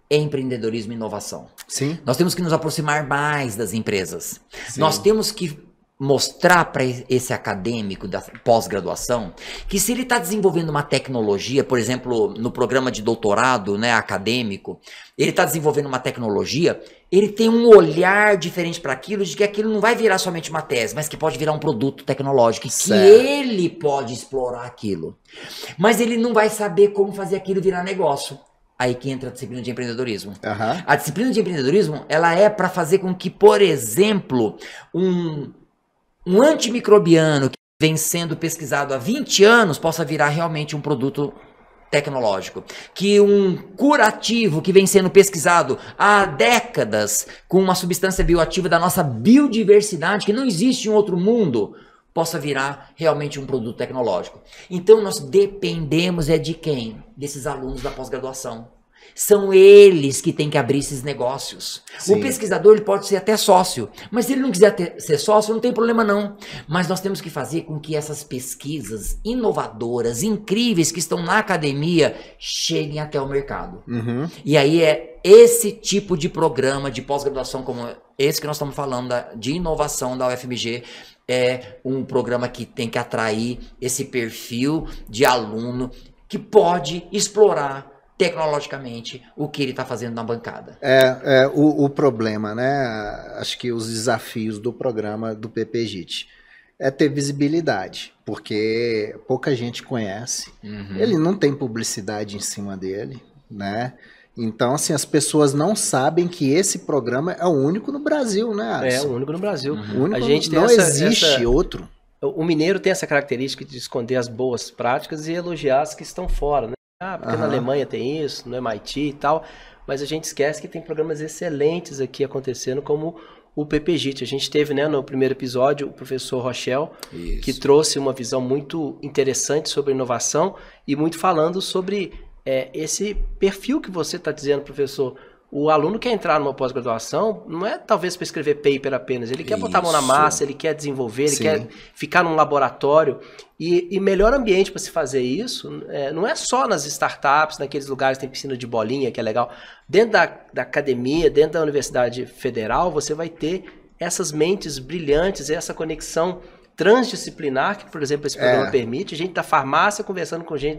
Empreendedorismo e inovação. Sim. Nós temos que nos aproximar mais das empresas. Sim. Nós temos que mostrar para esse acadêmico da pós-graduação que se ele está desenvolvendo uma tecnologia, por exemplo, no programa de doutorado, né, acadêmico, ele está desenvolvendo uma tecnologia, ele tem um olhar diferente para aquilo, de que aquilo não vai virar somente uma tese, mas que pode virar um produto tecnológico, que ele pode explorar aquilo. Mas ele não vai saber como fazer aquilo virar negócio. Aí que entra a disciplina de empreendedorismo. A disciplina de empreendedorismo, ela é para fazer com que, por exemplo, um antimicrobiano que vem sendo pesquisado há 20 anos possa virar realmente um produto tecnológico. Que um curativo que vem sendo pesquisado há décadas com uma substância bioativa da nossa biodiversidade, que não existe em outro mundo, possa virar realmente um produto tecnológico. Então nós dependemos de quem? Desses alunos da pós-graduação. São eles que têm que abrir esses negócios. Sim. O pesquisador ele pode ser até sócio, mas se ele não quiser ser sócio, não tem problema não. Mas nós temos que fazer com que essas pesquisas inovadoras, incríveis, que estão na academia, cheguem até o mercado. E aí é esse tipo de programa de pós-graduação como esse que nós estamos falando, de inovação da UFMG, é um programa que tem que atrair esse perfil de aluno que pode explorar tecnologicamente o que ele está fazendo na bancada. O problema, né? Acho que os desafios do programa do PPGIT é ter visibilidade, porque pouca gente conhece. Ele não tem publicidade em cima dele, né? Então, assim, as pessoas não sabem que esse programa é o único no Brasil, né, Alisson? É o único no Brasil. A gente não existe outro. O mineiro tem essa característica de esconder as boas práticas e elogiar as que estão fora, né? Porque na Alemanha tem isso, no MIT e tal, mas a gente esquece que tem programas excelentes aqui acontecendo, como o PPGIT. A gente teve, né, no primeiro episódio, o professor Rochelle, que trouxe uma visão muito interessante sobre inovação e muito falando sobre esse perfil que você está dizendo, professor. O aluno quer entrar numa pós-graduação, não é talvez para escrever paper apenas, ele quer botar a mão na massa, ele quer desenvolver, ele quer ficar num laboratório. E melhor ambiente para se fazer isso não é só nas startups, naqueles lugares que tem piscina de bolinha, que é legal. Dentro da academia, dentro da Universidade Federal, você vai ter essas mentes brilhantes, essa conexão transdisciplinar, que, por exemplo, esse programa permite. Gente da farmácia conversando com gente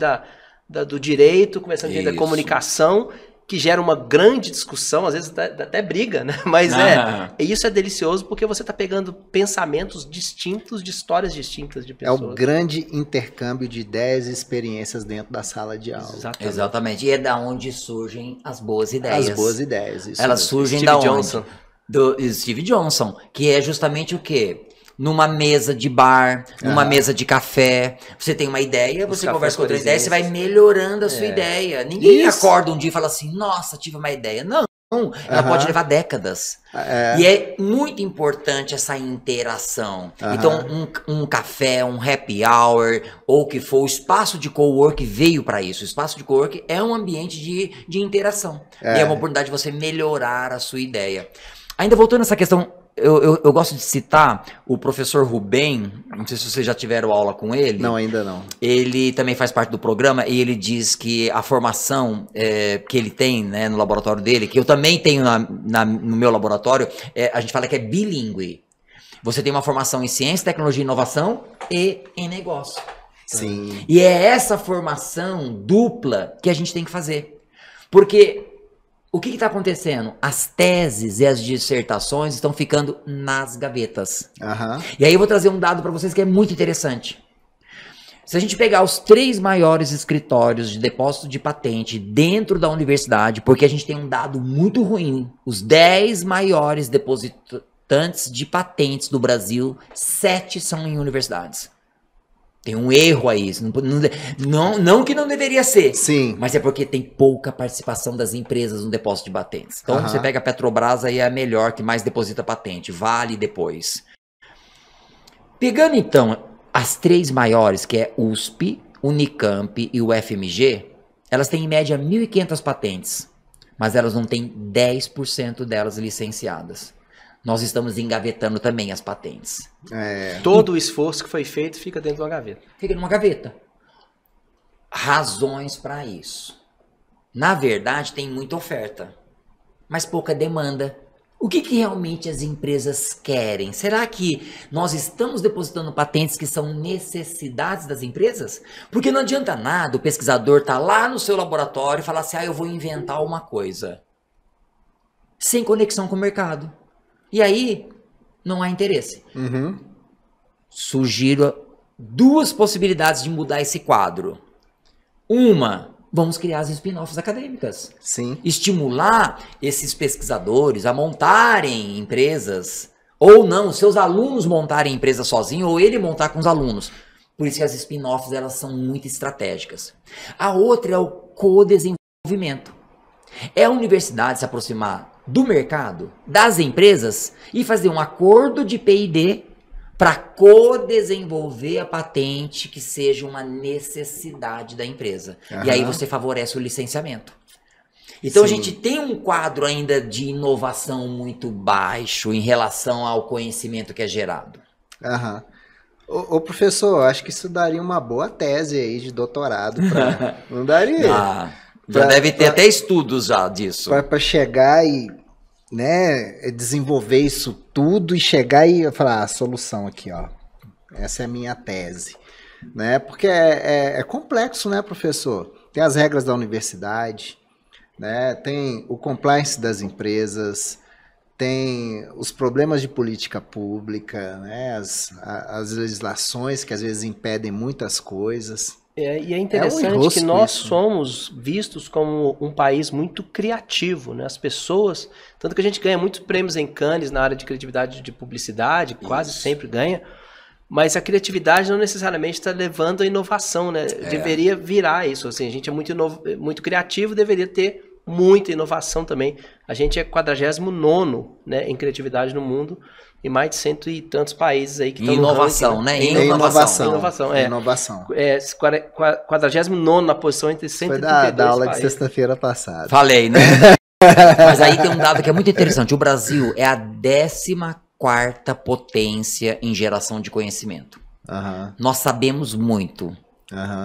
do direito, conversando com gente da comunicação, que gera uma grande discussão, às vezes até briga, né? Mas isso é delicioso porque você está pegando pensamentos distintos de histórias distintas de pessoas. É o grande intercâmbio de ideias e experiências dentro da sala de aula. Exatamente. E é da onde surgem as boas ideias. As boas ideias. Isso Elas mesmo. surgem Steve da onde? Johnson. Do Steve Johnson, que é justamente o quê? Numa mesa de bar, numa mesa de café, você tem uma ideia, você conversa com outra ideia, você vai melhorando a sua ideia. Ninguém acorda um dia e fala assim, nossa, tive uma ideia. Não, ela pode levar décadas. E é muito importante essa interação. Então, um café, um happy hour, ou o que for, o espaço de cowork veio para isso. O espaço de cowork é um ambiente de interação. E é uma oportunidade de você melhorar a sua ideia. Ainda voltando nessa questão, eu gosto de citar o professor Rubem, não sei se vocês já tiveram aula com ele. Não, ainda não. Ele também faz parte do programa e ele diz que a formação que ele tem, né, no laboratório dele, que eu também tenho no meu laboratório, a gente fala que é bilíngue. Você tem uma formação em ciência, tecnologia e inovação e em negócio. Sim. E é essa formação dupla que a gente tem que fazer. Porque o que está acontecendo? As teses e as dissertações estão ficando nas gavetas. E aí eu vou trazer um dado para vocês que é muito interessante. Se a gente pegar os 3 maiores escritórios de depósito de patente dentro da universidade, porque a gente tem um dado muito ruim, os 10 maiores depositantes de patentes do Brasil, 7 são em universidades. Tem um erro aí, não que não deveria ser, Sim. mas é porque tem pouca participação das empresas no depósito de patentes. Então você pega a Petrobras, aí é a melhor, que mais deposita patente, Vale depois. Pegando então as 3 maiores, que é USP, Unicamp e o FMG, elas têm em média 1.500 patentes, mas elas não têm 10% delas licenciadas. Nós estamos engavetando também as patentes. Todo o esforço que foi feito fica dentro de uma gaveta. Fica numa gaveta. Razões para isso. Na verdade, tem muita oferta, mas pouca demanda. O que realmente as empresas querem? Será que nós estamos depositando patentes que são necessidades das empresas? Porque não adianta nada o pesquisador estar lá no seu laboratório e falar assim, eu vou inventar uma coisa. Sem conexão com o mercado. E aí, não há interesse. Sugiro 2 possibilidades de mudar esse quadro. Uma, vamos criar as spin-offs acadêmicas. Sim. Estimular esses pesquisadores a montarem empresas, ou não, seus alunos montarem empresas sozinhos, ou ele montar com os alunos. Por isso que as spin-offs, elas são muito estratégicas. A outra é o co-desenvolvimento. É a universidade se aproximar do mercado, das empresas e fazer um acordo de P&D para co-desenvolver a patente que seja uma necessidade da empresa. E aí você favorece o licenciamento. Então a gente tem um quadro ainda de inovação muito baixo em relação ao conhecimento que é gerado. Ô professor, acho que isso daria uma boa tese aí de doutorado. Não daria? Já deve ter até estudos já disso. Para chegar e, né, desenvolver isso tudo e chegar e falar, a solução aqui, ó. Essa é a minha tese. Né? Porque é complexo, né, professor? Tem as regras da universidade, né? Tem o compliance das empresas, tem os problemas de política pública, né? As legislações que às vezes impedem muitas coisas. E é interessante que nós somos vistos como um país muito criativo, né? As pessoas, tanto que a gente ganha muitos prêmios em Cannes na área de criatividade de publicidade, quase sempre ganha, mas a criatividade não necessariamente está levando à inovação, né? Deveria virar isso, assim, a gente é muito criativo, deveria ter muita inovação também. A gente é 49º, né, em criatividade no mundo, e mais de 100 e tantos países aí que estão no ranking, né? Inovação. 49º na posição entre 132 Foi da aula países. de sexta-feira passada. Falei, né? Mas aí tem um dado que é muito interessante. O Brasil é a 14ª potência em geração de conhecimento. Nós sabemos muito,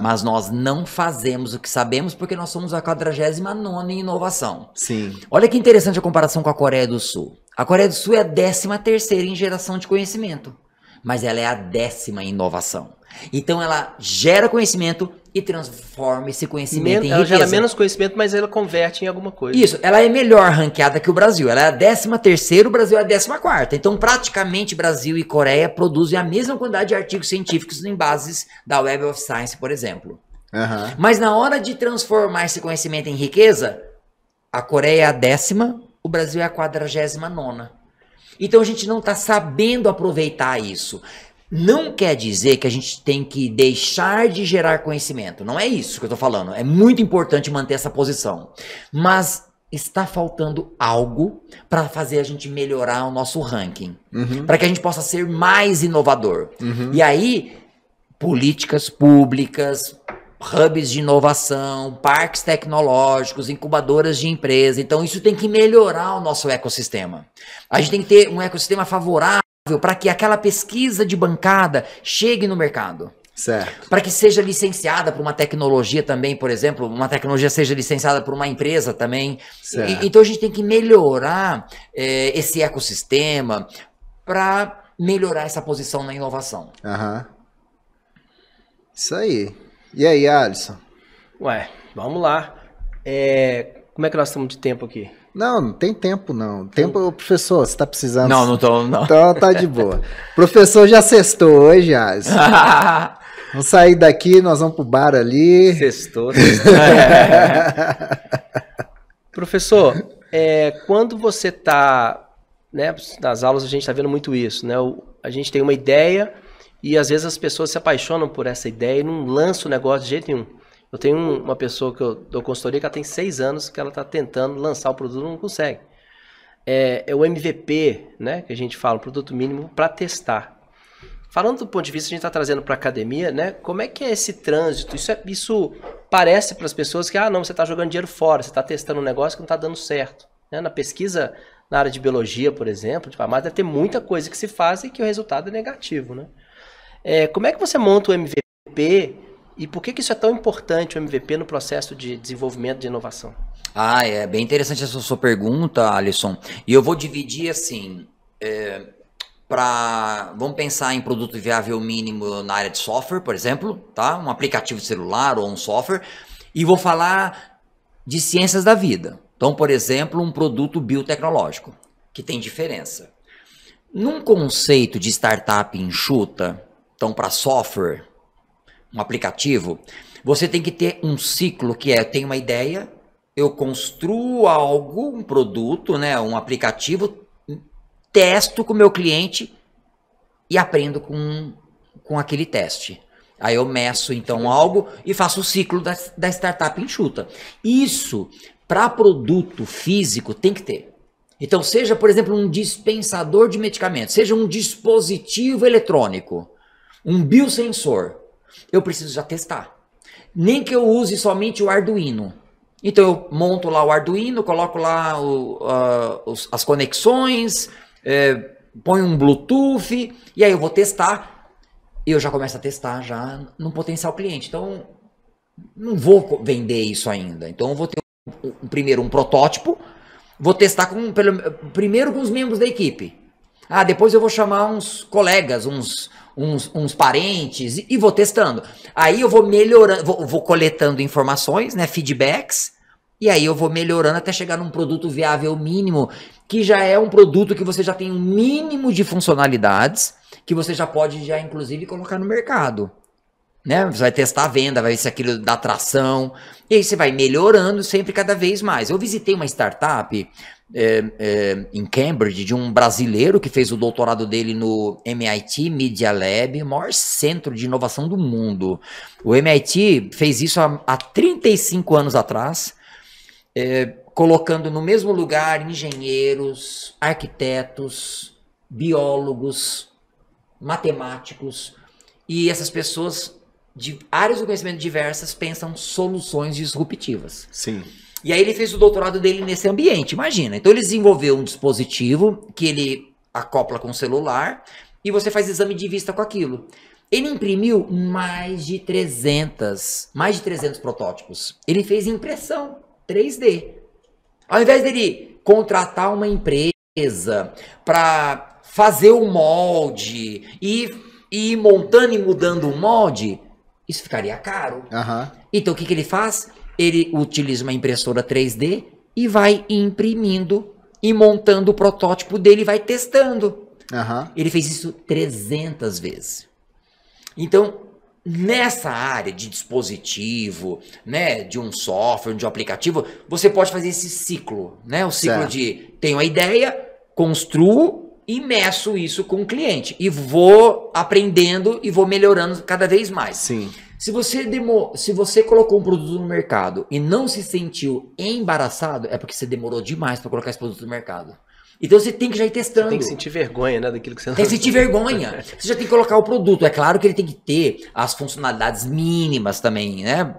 mas nós não fazemos o que sabemos porque nós somos a 49ª em inovação. Sim. Olha que interessante a comparação com a Coreia do Sul. A Coreia do Sul é a 13ª em geração de conhecimento. mas ela é a 10ª em inovação. Então ela gera conhecimento e transforma esse conhecimento em ela riqueza. gera menos conhecimento, mas ela converte em alguma coisa. Isso, ela é melhor ranqueada que o Brasil. Ela é a 13ª, o Brasil é a 14ª. Então, praticamente, Brasil e Coreia produzem a mesma quantidade de artigos científicos em bases da Web of Science, por exemplo. Aham. Mas na hora de transformar esse conhecimento em riqueza, a Coreia é a 10ª, o Brasil é a 49ª. Então, a gente não está sabendo aproveitar isso. Não quer dizer que a gente tem que deixar de gerar conhecimento. Não é isso que eu tô falando. É muito importante manter essa posição. Mas está faltando algo para fazer a gente melhorar o nosso ranking. Para que a gente possa ser mais inovador. E aí, políticas públicas, hubs de inovação, parques tecnológicos, incubadoras de empresa. Então, isso tem que melhorar o nosso ecossistema. A gente tem que ter um ecossistema favorável para que aquela pesquisa de bancada chegue no mercado. Certo. Para que seja licenciada por uma tecnologia também, por exemplo, uma tecnologia seja licenciada por uma empresa também. Então a gente tem que melhorar esse ecossistema para melhorar essa posição na inovação. Aham. Isso aí. E aí, Alisson? Ué, vamos lá. Como é que nós estamos de tempo aqui? Não tem tempo, não. Tempo, professor, você tá precisando... Não tô, não. Então tá de boa. Professor já sextou hoje, Alisson. Vamos sair daqui, nós vamos pro bar ali. Sextou. Professor, quando você tá, né, nas aulas a gente tá vendo muito isso, né? A gente tem uma ideia e às vezes as pessoas se apaixonam por essa ideia e não lançam o negócio de jeito nenhum. Eu tenho uma pessoa que eu dou consultoria que ela tem 6 anos que ela está tentando lançar o produto e não consegue. É o MVP, né, que a gente fala, o produto mínimo para testar. Falando do ponto de vista, a gente está trazendo para a academia, né, como é que é esse trânsito? Isso parece para as pessoas que, não, você está jogando dinheiro fora, você está testando um negócio que não está dando certo. Né? Na pesquisa, na área de biologia, por exemplo, mas deve ter muita coisa que se faz e que o resultado é negativo. Né? Como é que você monta o MVP? E por que isso é tão importante, o MVP, no processo de desenvolvimento de inovação? É bem interessante essa sua pergunta, Alisson. E eu vou dividir assim, vamos pensar em produto viável mínimo na área de software, por exemplo, tá? Um aplicativo de celular ou um software. E vou falar de ciências da vida. Então, por exemplo, um produto biotecnológico, que tem diferença. Num conceito de startup enxuta, então para software, um aplicativo, você tem que ter um ciclo que eu tenho uma ideia, eu construo algo, um produto, né, um aplicativo, testo com o meu cliente e aprendo com aquele teste. Aí eu meço então algo e faço o ciclo da startup enxuta. Isso, para produto físico, tem que ter. Então, seja, por exemplo, um dispensador de medicamentos, seja um dispositivo eletrônico, um biosensor, eu preciso já testar. Nem que eu use somente o Arduino. Então eu monto lá o Arduino, coloco lá as conexões, ponho um Bluetooth, e aí eu vou testar. E eu já começo a testar já no potencial cliente. Então, não vou vender isso ainda. Então eu vou ter primeiro um protótipo, vou testar primeiro com os membros da equipe. Depois eu vou chamar uns colegas, uns parentes e vou testando. Aí eu vou melhorando, vou coletando informações, né, feedbacks, e aí eu vou melhorando até chegar num produto viável mínimo, que já é um produto que você já tem um mínimo de funcionalidades, que você já pode já inclusive colocar no mercado. Né? Você vai testar a venda, vai ver se aquilo dá tração, e aí você vai melhorando sempre cada vez mais. Eu visitei uma startup em Cambridge, de um brasileiro que fez o doutorado dele no MIT Media Lab, o maior centro de inovação do mundo. O MIT fez isso há 35 anos atrás, colocando no mesmo lugar engenheiros, arquitetos, biólogos, matemáticos, e essas pessoas de áreas do conhecimento diversas pensam soluções disruptivas. Sim. E aí ele fez o doutorado dele nesse ambiente, imagina. Então ele desenvolveu um dispositivo que ele acopla com o celular e você faz exame de vista com aquilo. Ele imprimiu mais de 300 protótipos. Ele fez impressão 3D. Ao invés dele contratar uma empresa para fazer o molde e ir montando e mudando o molde, isso ficaria caro. Então o que ele faz? Ele utiliza uma impressora 3D e vai imprimindo e montando o protótipo dele e vai testando. Ele fez isso 300 vezes. Então, nessa área de dispositivo, né, de um software, de um aplicativo, você pode fazer esse ciclo, né? O ciclo de tenho a ideia, construo e meço isso com o cliente. E vou aprendendo e vou melhorando cada vez mais. Sim. Se você colocou um produto no mercado e não se sentiu embaraçado, é porque você demorou demais para colocar esse produto no mercado. Então você tem que já ir testando. Você tem que sentir vergonha, né, daquilo que você não... Tem que sentir vergonha. Você já tem que colocar o produto. É claro que ele tem que ter as funcionalidades mínimas também, né?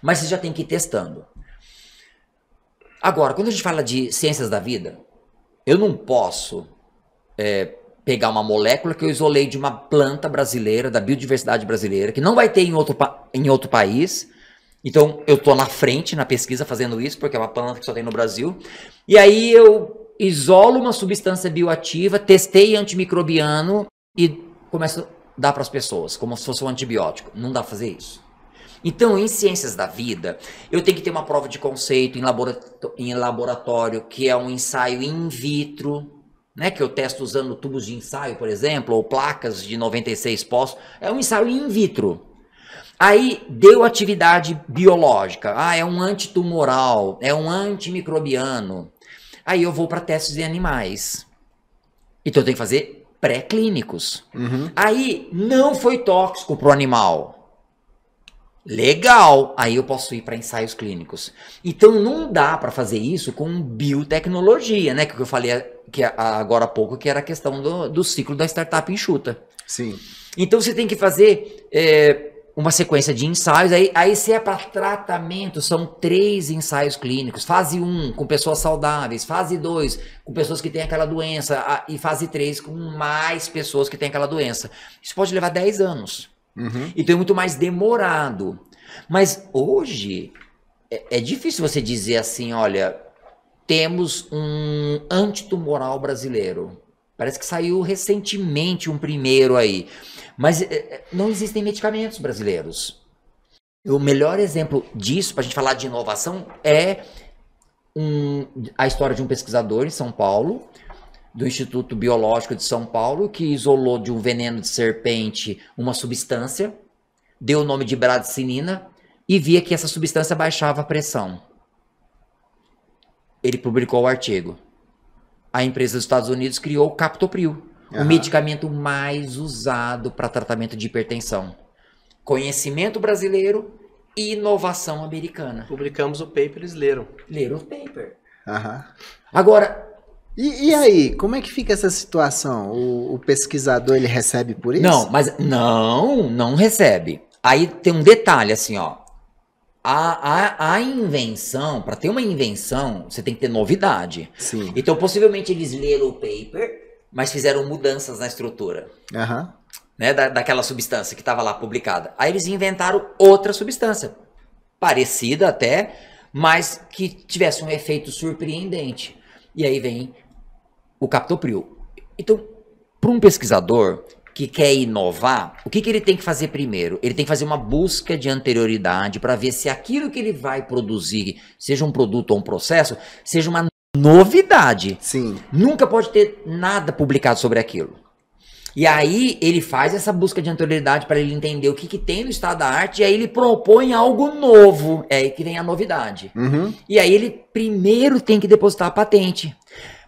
Mas você já tem que ir testando. Agora, quando a gente fala de ciências da vida, eu não posso pegar uma molécula que eu isolei de uma planta brasileira, da biodiversidade brasileira, que não vai ter em outro país. Então, eu estou na frente na pesquisa fazendo isso, porque é uma planta que só tem no Brasil. E aí eu isolo uma substância bioativa, testei antimicrobiano e começo a dar para as pessoas, como se fosse um antibiótico. Não dá para fazer isso. Então, em ciências da vida, eu tenho que ter uma prova de conceito em laboratório, que é um ensaio in vitro, né, que eu testo usando tubos de ensaio, por exemplo, ou placas de 96 poços. É um ensaio in vitro. Aí deu atividade biológica. É um antitumoral, é um antimicrobiano. Aí eu vou para testes em animais. Então eu tenho que fazer pré-clínicos. Aí não foi tóxico para o animal. Legal. Aí eu posso ir para ensaios clínicos. Então não dá para fazer isso com biotecnologia, né? Que eu falei agora há pouco, que era a questão do ciclo da startup enxuta. Sim. Então você tem que fazer uma sequência de ensaios, aí se é para tratamento, são 3 ensaios clínicos, fase 1 com pessoas saudáveis, fase 2 com pessoas que têm aquela doença, e fase 3 com mais pessoas que têm aquela doença. Isso pode levar 10 anos. Então é muito mais demorado. Mas hoje é difícil você dizer assim, olha, temos um antitumoral brasileiro. Parece que saiu recentemente um primeiro aí. Mas não existem medicamentos brasileiros. O melhor exemplo disso, para a gente falar de inovação, é a história de um pesquisador em São Paulo, do Instituto Biológico de São Paulo, que isolou de um veneno de serpente uma substância, deu o nome de bradicinina e via que essa substância baixava a pressão. Ele publicou o artigo. A empresa dos Estados Unidos criou o Captopril, o medicamento mais usado para tratamento de hipertensão. Conhecimento brasileiro e inovação americana. Publicamos o paper, eles leram. Leram o paper. Agora... E aí, como é que fica essa situação? O pesquisador, ele recebe por isso? Não, mas não recebe. Aí tem um detalhe assim, ó. A invenção, para ter uma invenção, você tem que ter novidade. Sim. Então, possivelmente, eles leram o paper, mas fizeram mudanças na estrutura. Né, daquela substância que estava lá publicada. Aí eles inventaram outra substância, parecida até, mas que tivesse um efeito surpreendente. E aí vem o Captopril. Então, para um pesquisador que quer inovar, o que ele tem que fazer primeiro? Ele tem que fazer uma busca de anterioridade para ver se aquilo que ele vai produzir, seja um produto ou um processo, seja uma novidade. Sim. Nunca pode ter nada publicado sobre aquilo. E aí ele faz essa busca de anterioridade para ele entender o que tem no estado da arte, e aí ele propõe algo novo. É aí que vem a novidade. E aí ele primeiro tem que depositar a patente.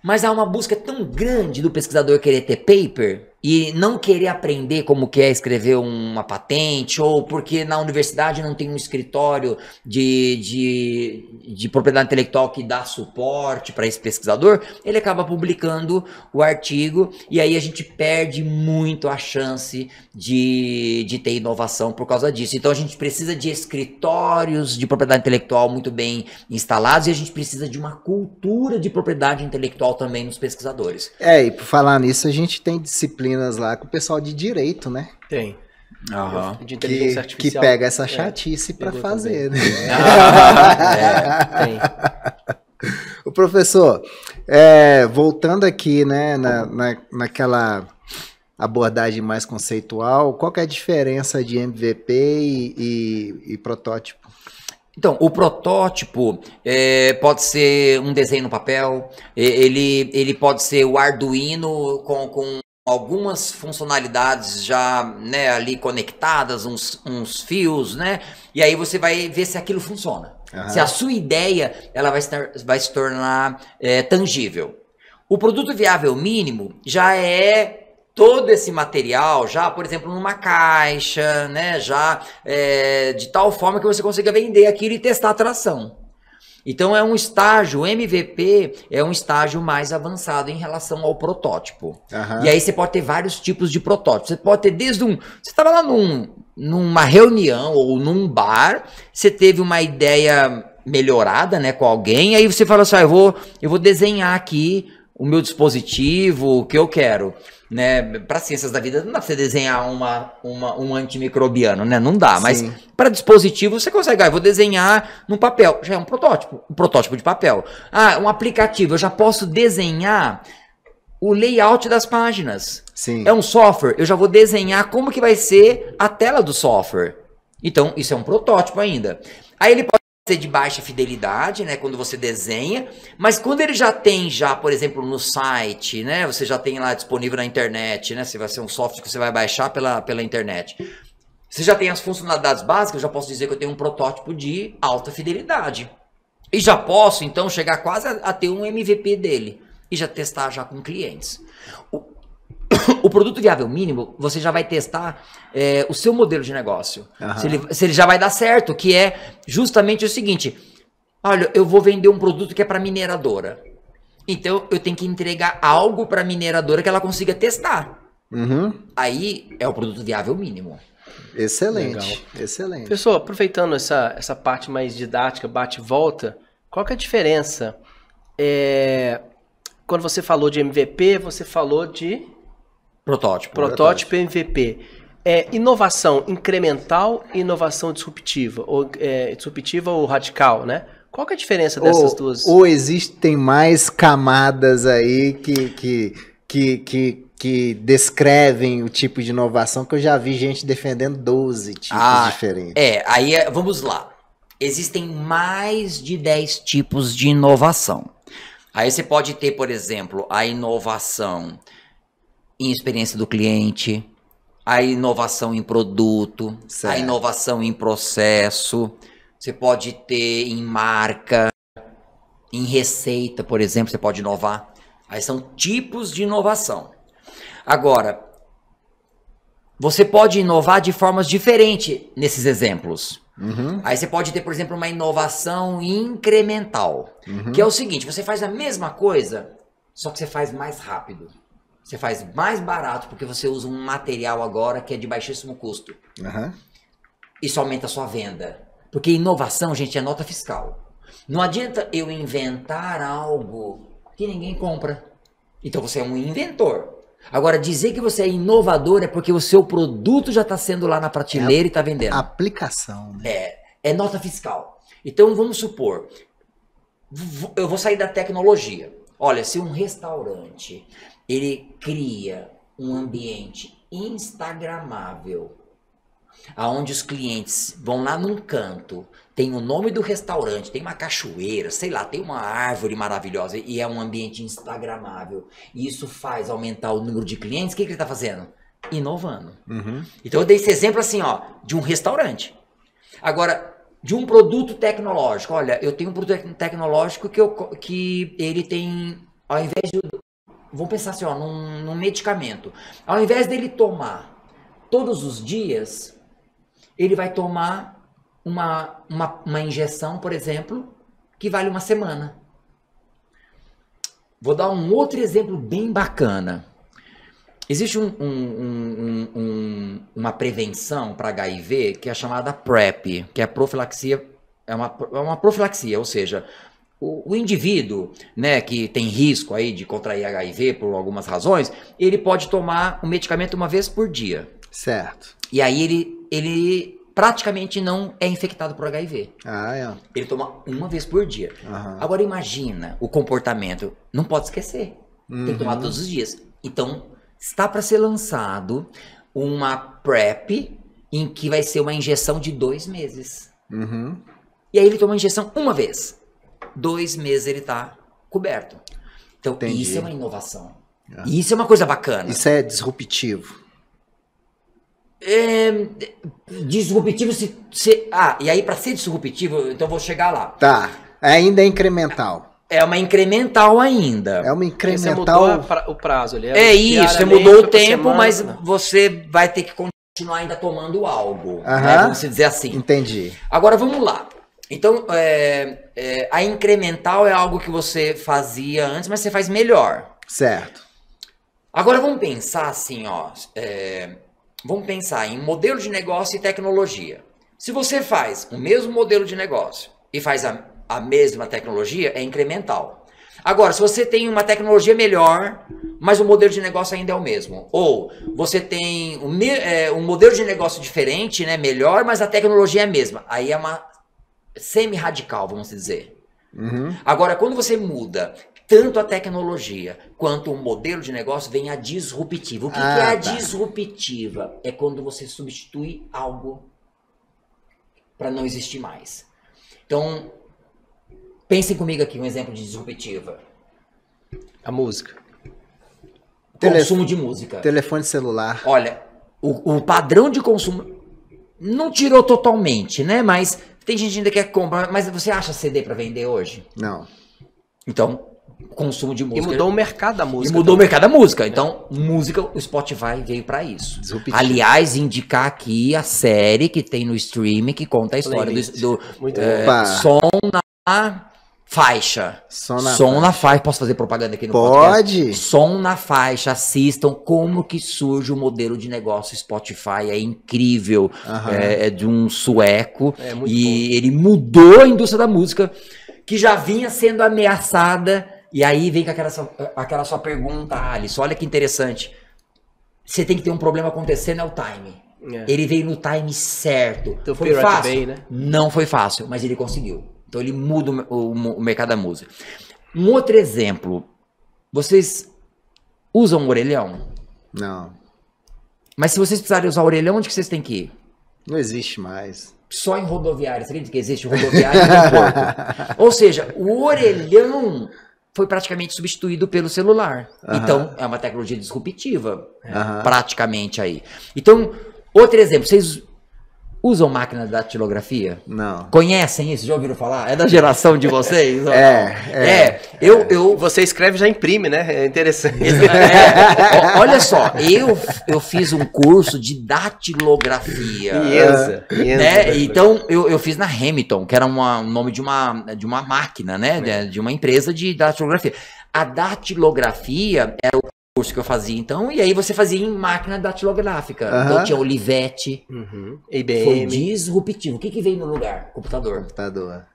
Mas há uma busca tão grande do pesquisador querer ter paper e não querer aprender como que é escrever uma patente, ou porque na universidade não tem um escritório de propriedade intelectual que dá suporte para esse pesquisador, ele acaba publicando o artigo e aí a gente perde muito a chance de ter inovação por causa disso. Então a gente precisa de escritórios de propriedade intelectual muito bem instalados e a gente precisa de uma cultura de propriedade intelectual também nos pesquisadores. E por falar nisso, a gente tem disciplinas lá com o pessoal de direito, né? Tem. De inteligência artificial. Que pega essa chatice para fazer, né? Tem. O professor, voltando aqui, né, naquela abordagem mais conceitual, qual que é a diferença de MVP e protótipo? Então, o protótipo pode ser um desenho no papel, ele pode ser o Arduino com algumas funcionalidades já, né, ali conectadas, uns fios, né? E aí você vai ver se aquilo funciona. Uhum. Se a sua ideia ela vai se tornar tangível. O produto viável mínimo já é todo esse material, já, por exemplo, numa caixa, né? Já de tal forma que você consiga vender aquilo e testar a tração. Então é um estágio, o MVP é um estágio mais avançado em relação ao protótipo. Uhum. E aí você pode ter vários tipos de protótipos. Você pode ter desde você estava lá numa reunião ou num bar, você teve uma ideia melhorada, né, com alguém, aí você fala assim, eu vou desenhar aqui o meu dispositivo, o que eu quero. Né, para ciências da vida não dá pra você desenhar um antimicrobiano, né? Não dá, mas para dispositivo você consegue. Eu vou desenhar no papel, já é um protótipo de papel. Um aplicativo, eu já posso desenhar o layout das páginas. Sim. É um software, eu já vou desenhar como que vai ser a tela do software. Então, isso é um protótipo ainda. Aí ele pode ser de baixa fidelidade, né, quando você desenha, mas quando ele já tem, por exemplo, no site, né, você já tem lá disponível na internet, né, se vai ser um software que você vai baixar pela internet, você já tem as funcionalidades básicas, eu já posso dizer que eu tenho um protótipo de alta fidelidade. E já posso, então, chegar quase a ter um MVP dele e já testar já com clientes. O produto viável mínimo, você já vai testar o seu modelo de negócio. Uhum. Se ele já vai dar certo, que é justamente o seguinte. Olha, eu vou vender um produto que é para mineradora. Então, eu tenho que entregar algo para a mineradora que ela consiga testar. Uhum. Aí, é o produto viável mínimo. Excelente, legal. Excelente. Professor, aproveitando essa parte mais didática, bate e volta, qual que é a diferença? Quando você falou de MVP, você falou de... Protótipo e MVP. Inovação incremental e inovação disruptiva. Disruptiva ou radical, né? Qual que é a diferença dessas duas? Ou existem mais camadas aí que descrevem o tipo de inovação, que eu já vi gente defendendo 12 tipos diferentes. Aí vamos lá. Existem mais de 10 tipos de inovação. Aí você pode ter, por exemplo, a inovação em experiência do cliente, a inovação em produto, certo, a inovação em processo, você pode ter em marca, em receita, por exemplo, você pode inovar. Aí são tipos de inovação. Agora, você pode inovar de formas diferentes nesses exemplos. Uhum. Aí você pode ter, por exemplo, uma inovação incremental, que é o seguinte, você faz a mesma coisa, só que você faz mais rápido. Você faz mais barato porque você usa um material agora que é de baixíssimo custo. Uhum. Isso aumenta a sua venda. Porque inovação, gente, é nota fiscal. Não adianta eu inventar algo que ninguém compra. Então você é um inventor. Agora, dizer que você é inovador é porque o seu produto já está sendo lá na prateleira e está vendendo. Aplicação. Né? É nota fiscal. Então, vamos supor, eu vou sair da tecnologia. Olha, se um restaurante... ele cria um ambiente instagramável, aonde os clientes vão lá num canto, tem o nome do restaurante, tem uma cachoeira, sei lá, tem uma árvore maravilhosa e é um ambiente instagramável. E isso faz aumentar o número de clientes. O que ele está fazendo? Inovando. Uhum. Então eu dei esse exemplo assim, de um restaurante. Agora, de um produto tecnológico. Olha, eu tenho um produto tecnológico que ele tem, ao invés de... Vamos pensar assim, num medicamento. Ao invés dele tomar todos os dias, ele vai tomar uma injeção, por exemplo, que vale uma semana. Vou dar um outro exemplo bem bacana. Existe uma prevenção para HIV que é chamada PrEP, que é profilaxia, é uma profilaxia, ou seja, o indivíduo, né, que tem risco aí de contrair HIV por algumas razões, ele pode tomar o medicamento uma vez por dia. Certo. E aí ele praticamente não é infectado por HIV. Ah, é. Ele toma uma vez por dia. Agora imagina o comportamento. Não pode esquecer. Tem que tomar todos os dias. Então, está para ser lançado uma PrEP em que vai ser uma injeção de 2 meses. E aí ele toma a injeção uma vez. 2 meses ele está coberto. Então, Entendi. Isso é uma inovação. E isso é uma coisa bacana. Isso é disruptivo. Disruptivo e aí para ser disruptivo, então eu vou chegar lá. Tá. Ainda é incremental. É uma incremental ainda. É uma Você incremental. mudou o prazo ali. Isso, você mudou o tempo, mas você vai ter que continuar ainda tomando algo. Né? Vamos dizer assim. Entendi. Agora vamos lá. Então, a incremental é algo que você fazia antes, mas você faz melhor. Certo. Agora vamos pensar assim, ó. Vamos pensar em modelo de negócio e tecnologia. Se você faz o mesmo modelo de negócio e faz a mesma tecnologia, é incremental. Agora, se você tem uma tecnologia melhor, mas o modelo de negócio ainda é o mesmo, ou você tem um modelo de negócio diferente, né, melhor, mas a tecnologia é a mesma, aí é uma semi-radical, vamos dizer. Agora, quando você muda tanto a tecnologia quanto o modelo de negócio, vem a disruptiva. O que é a disruptiva? É quando você substitui algo para não existir mais. Então, pensem comigo aqui um exemplo de disruptiva. A música. Consumo de música. Telefone celular. Olha, o padrão de consumo não tirou totalmente, né? Mas tem gente que ainda quer comprar. Mas você acha CD para vender hoje? Não. Então, consumo de música. E mudou o mercado da música. E mudou o mercado da música. Então, música, o Spotify veio para isso. Disruptivo. Aliás, indicar aqui a série que tem no streaming que conta a história do Muito som na faixa. Som na faixa. Posso fazer propaganda aqui no Pode. podcast? Som na faixa. Assistam como que surge o modelo de negócio Spotify. É incrível. É de um sueco. E ele mudou a indústria da música, que já vinha sendo ameaçada. E aí vem com aquela sua pergunta, Alice. Olha que interessante. Você tem que ter um problema acontecendo, é o time. Ele veio no time certo. Então, foi fácil? Bay, né? Não foi fácil, mas ele conseguiu. Então ele muda o mercado da música. Um outro exemplo. Vocês usam orelhão? Não. Mas se vocês precisarem usar orelhão, onde que vocês têm que ir? Não existe mais. Só em rodoviária. Você acredita que existe rodoviária no aeroporto? Ou seja, o orelhão foi praticamente substituído pelo celular. Então, é uma tecnologia disruptiva, praticamente aí. Então, outro exemplo, vocês usam máquina de datilografia? Não. Conhecem isso? Já ouviram falar? É da geração de vocês? Você escreve e já imprime, né? É interessante. Olha só, eu fiz um curso de datilografia. Né? Então, eu fiz na Hamilton, que era um nome de uma máquina, né? De uma empresa de datilografia. A datilografia era o curso que eu fazia, então, e aí você fazia em máquina datilográfica. Então tinha Olivetti, IBM. Foi disruptivo. O que veio no lugar? Computador.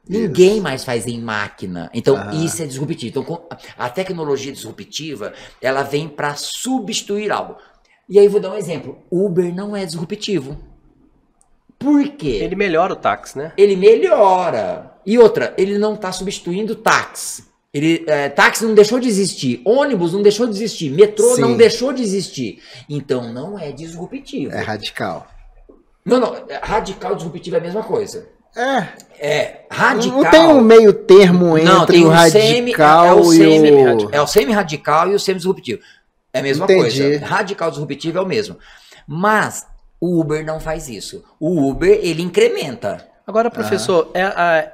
Ninguém mais faz em máquina. Então, isso é disruptivo. Então, a tecnologia disruptiva, ela vem para substituir algo. E aí, vou dar um exemplo. Uber não é disruptivo. Por quê? Ele melhora o táxi, né? Ele melhora. E outra, ele não está substituindo táxi. Táxi não deixou de existir, ônibus não deixou de existir, metrô não deixou de existir. Então não é disruptivo. É radical. Não, radical e disruptivo é a mesma coisa. Radical. Não tem um meio termo entre o radical É o semi-radical e o semi-disruptivo. É a mesma coisa. Radical e disruptivo é o mesmo. Mas o Uber não faz isso. O Uber, ele incrementa. Agora, professor,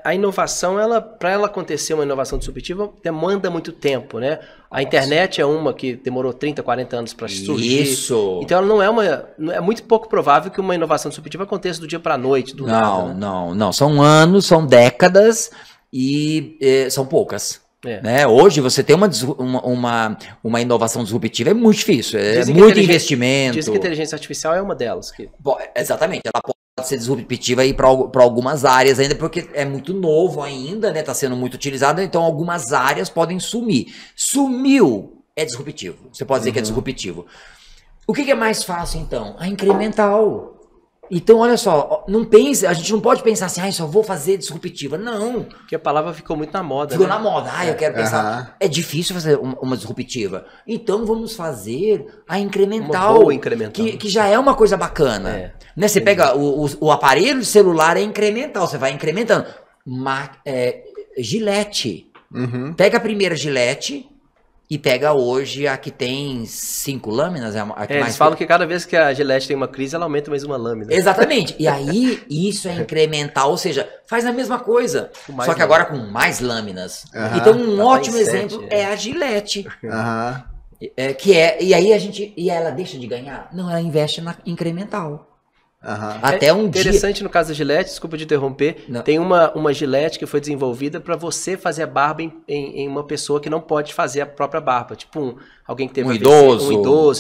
a inovação, para ela acontecer, uma inovação disruptiva, demanda muito tempo, né? A internet é uma que demorou 30, 40 anos para surgir. Isso. Então, ela é muito pouco provável que uma inovação disruptiva aconteça do dia para a noite. Não. São anos, são décadas e são poucas. Né? Hoje, você ter uma inovação disruptiva é muito difícil. É muito investimento. Dizem que a inteligência artificial é uma delas. Exatamente. Ela pode ser disruptiva aí para algumas áreas ainda, porque é muito novo ainda, né? Tá sendo muito utilizado, então algumas áreas podem sumir. Sumiu, é disruptivo. Você pode dizer que é disruptivo. O que é mais fácil, então? A incremental. Então, olha só, não pense, a gente não pode pensar assim, só vou fazer disruptiva. Não. Porque a palavra ficou muito na moda. Ficou né? na moda. Eu quero pensar. É difícil fazer uma disruptiva. Então, vamos fazer a incremental. Uma boa incremental. Que já é uma coisa bacana. Né? Você pega o aparelho celular, é incremental. Você vai incrementando. Gillette. Pega a primeira Gillette e pega hoje a que tem 5 lâminas. Eles falam que cada vez que a Gillette tem uma crise, ela aumenta mais uma lâmina. Exatamente. E aí, isso é incremental, ou seja, faz a mesma coisa, só que agora com mais lâminas. Então, um ótimo exemplo é a Gillette. E aí e ela deixa de ganhar? Não, ela investe na incremental. Até um interessante dia... no caso da Gillette, desculpa de interromper, tem uma Gillette que foi desenvolvida para você fazer a barba em uma pessoa que não pode fazer a própria barba, tipo alguém que teve um idoso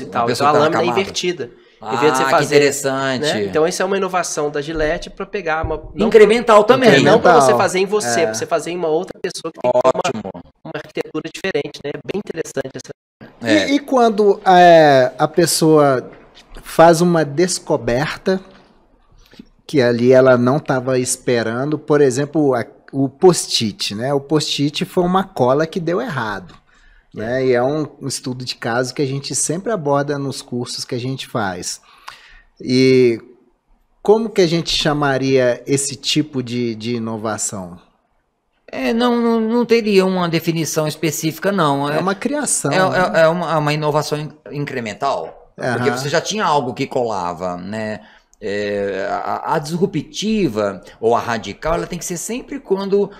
e tal. Então a lâmina é invertida. Em vez de você fazer, que interessante. Né? Então essa é uma inovação da Gillette para pegar uma... Incremental também. Não para você fazer em você, para você fazer em uma outra pessoa que tem uma arquitetura diferente, né? Bem interessante essa... E quando a pessoa faz uma descoberta que ali ela não estava esperando, por exemplo, o post-it, né? O post-it foi uma cola que deu errado, né? E é um estudo de caso que a gente sempre aborda nos cursos que a gente faz. E como que a gente chamaria esse tipo de inovação? Não teria uma definição específica, não. É uma criação. É uma inovação incremental. Porque você já tinha algo que colava, né? A disruptiva ou a radical, ela tem que ser sempre quando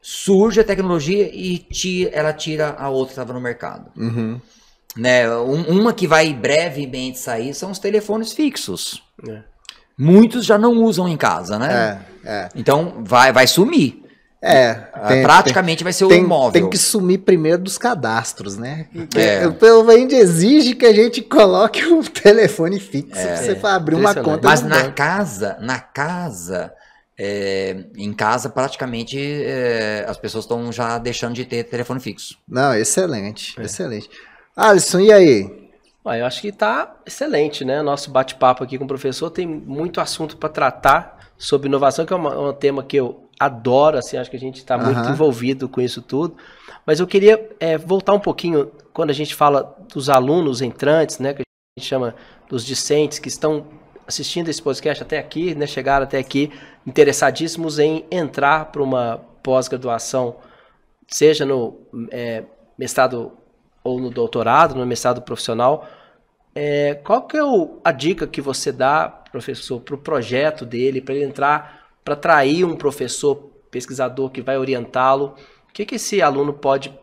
surge a tecnologia e ela tira a outra que estava no mercado. Né? Uma que vai brevemente sair são os telefones fixos. Muitos já não usam em casa, né? Então vai sumir. Praticamente vai ser o imóvel. Tem que sumir primeiro dos cadastros, né? Pelo menos exige que a gente coloque o telefone fixo pra você abrir uma conta. Mas em casa praticamente as pessoas estão já deixando de ter telefone fixo. Não, excelente. Alisson, e aí? Eu acho que tá excelente, né? Nosso bate-papo aqui com o professor tem muito assunto para tratar sobre inovação, que é um tema que eu adoro, assim, acho que a gente está muito envolvido com isso tudo, mas eu queria voltar um pouquinho, quando a gente fala dos alunos entrantes, né, que a gente chama dos discentes, que estão assistindo esse podcast até aqui, né, chegaram até aqui, interessadíssimos em entrar para uma pós-graduação, seja no mestrado ou no doutorado, no mestrado profissional. Qual que é a dica que você dá, professor, para o projeto dele, para ele entrar, para atrair um professor pesquisador que vai orientá-lo? O que esse aluno pode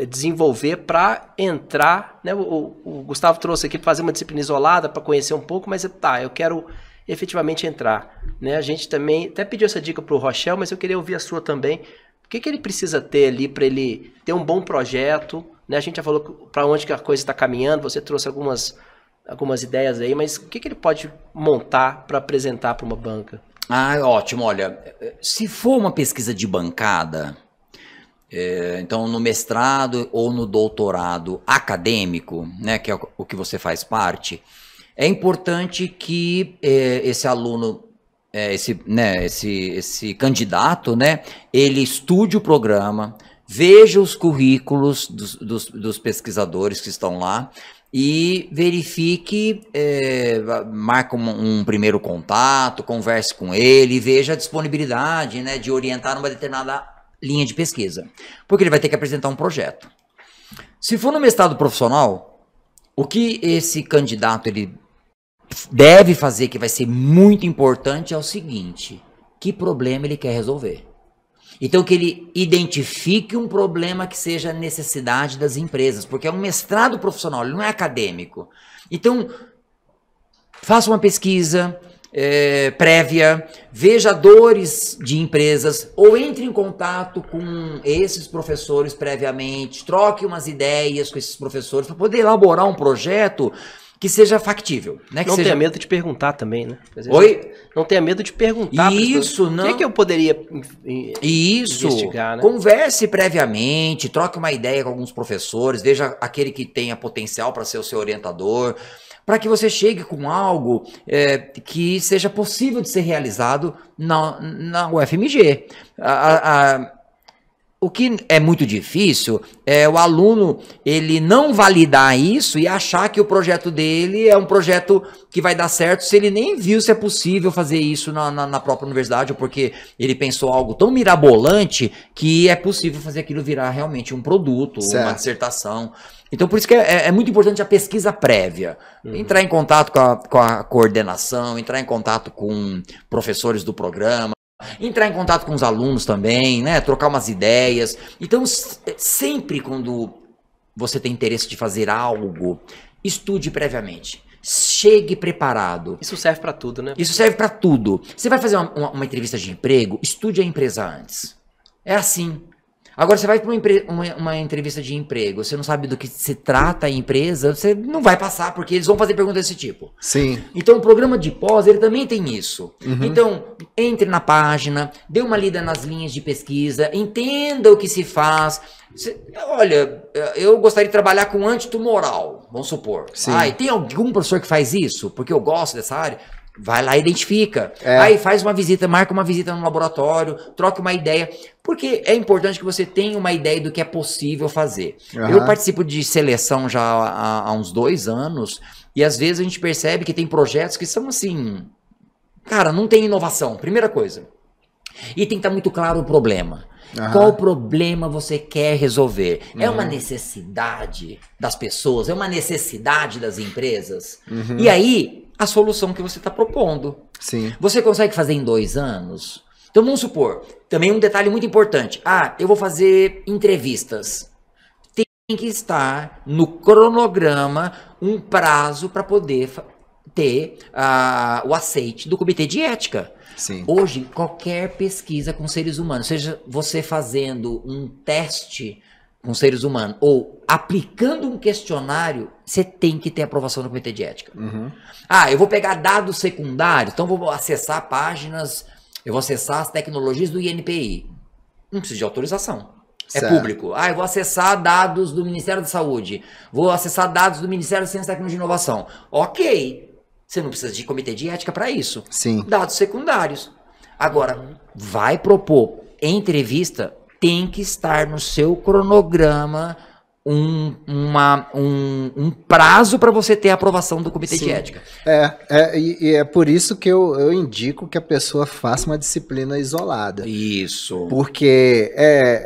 desenvolver para entrar, né? O Gustavo trouxe aqui para fazer uma disciplina isolada, para conhecer um pouco, mas eu quero efetivamente entrar, né? A gente também até pediu essa dica para o Rochelle, mas eu queria ouvir a sua também. O que ele precisa ter ali para ele ter um bom projeto, né? A gente já falou para onde que a coisa está caminhando, você trouxe algumas ideias aí, mas o que ele pode montar para apresentar para uma banca? Ótimo. Olha, se for uma pesquisa de bancada, então no mestrado ou no doutorado acadêmico, né, que é o que você faz parte, é importante que esse aluno, esse candidato, né, ele estude o programa, veja os currículos dos pesquisadores que estão lá, e verifique, marca um primeiro contato, converse com ele, veja a disponibilidade, né, de orientar uma determinada linha de pesquisa. Porque ele vai ter que apresentar um projeto. Se for no mestrado profissional, o que esse candidato ele deve fazer, que vai ser muito importante, é o seguinte: que problema ele quer resolver? Então, que ele identifique um problema que seja a necessidade das empresas, porque é um mestrado profissional, ele não é acadêmico. Então, faça uma pesquisa prévia, veja dores de empresas, ou entre em contato com esses professores previamente, troque umas ideias com esses professores para poder elaborar um projeto que seja factível, né? Que não seja... tenha medo de perguntar também, né? Oi? Não tenha medo de perguntar. Isso, não. O que eu poderia investigar, né? Converse previamente, troque uma ideia com alguns professores, veja aquele que tenha potencial para ser o seu orientador. para que você chegue com algo que seja possível de ser realizado na UFMG. O que é muito difícil é o aluno ele não validar isso e achar que o projeto dele é um projeto que vai dar certo se ele nem viu se é possível fazer isso na própria universidade, ou porque ele pensou algo tão mirabolante que é possível fazer aquilo virar realmente um produto, uma dissertação. Então, por isso que é muito importante a pesquisa prévia. Entrar em contato com a coordenação, entrar em contato com professores do programa, entrar em contato com os alunos também, né? Trocar umas ideias. Então, sempre quando você tem interesse de fazer algo, estude previamente. Chegue preparado. Isso serve para tudo, né? Isso serve para tudo. Você vai fazer uma entrevista de emprego, estude a empresa antes. É assim. Agora, você vai para uma entrevista de emprego, você não sabe do que se trata a empresa, você não vai passar, porque eles vão fazer perguntas desse tipo. Sim. Então, o programa de pós, ele também tem isso. Então, entre na página, dê uma lida nas linhas de pesquisa, entenda o que se faz. Olha, eu gostaria de trabalhar com antitumoral, vamos supor. E tem algum professor que faz isso? Porque eu gosto dessa área. Vai lá e identifica. Aí faz uma visita, marca uma visita no laboratório, troca uma ideia. Porque é importante que você tenha uma ideia do que é possível fazer. Eu participo de seleção já há uns 2 anos, e às vezes a gente percebe que tem projetos que são assim... Cara, não tem inovação, primeira coisa. E tem que estar muito claro o problema. Qual problema você quer resolver? É uma necessidade das pessoas? É uma necessidade das empresas? E aí... a solução que você está propondo. Sim. Você consegue fazer em 2 anos? Então vamos supor, também um detalhe muito importante. Eu vou fazer entrevistas. Tem que estar no cronograma um prazo para poder ter o aceite do comitê de ética. Sim. Hoje, qualquer pesquisa com seres humanos, seja você fazendo um teste com seres humanos ou aplicando um questionário, você tem que ter aprovação do comitê de ética. Eu vou pegar dados secundários, então vou acessar páginas, eu vou acessar as tecnologias do INPI. Não precisa de autorização. Certo. É público. Eu vou acessar dados do Ministério da Saúde, vou acessar dados do Ministério da Ciência, Tecnologia e Inovação. Ok, você não precisa de comitê de ética para isso. Sim. Dados secundários. Agora, vai propor entrevista, tem que estar no seu cronograma um prazo para você ter a aprovação do comitê de ética. E é por isso que eu indico que a pessoa faça uma disciplina isolada. Isso. Porque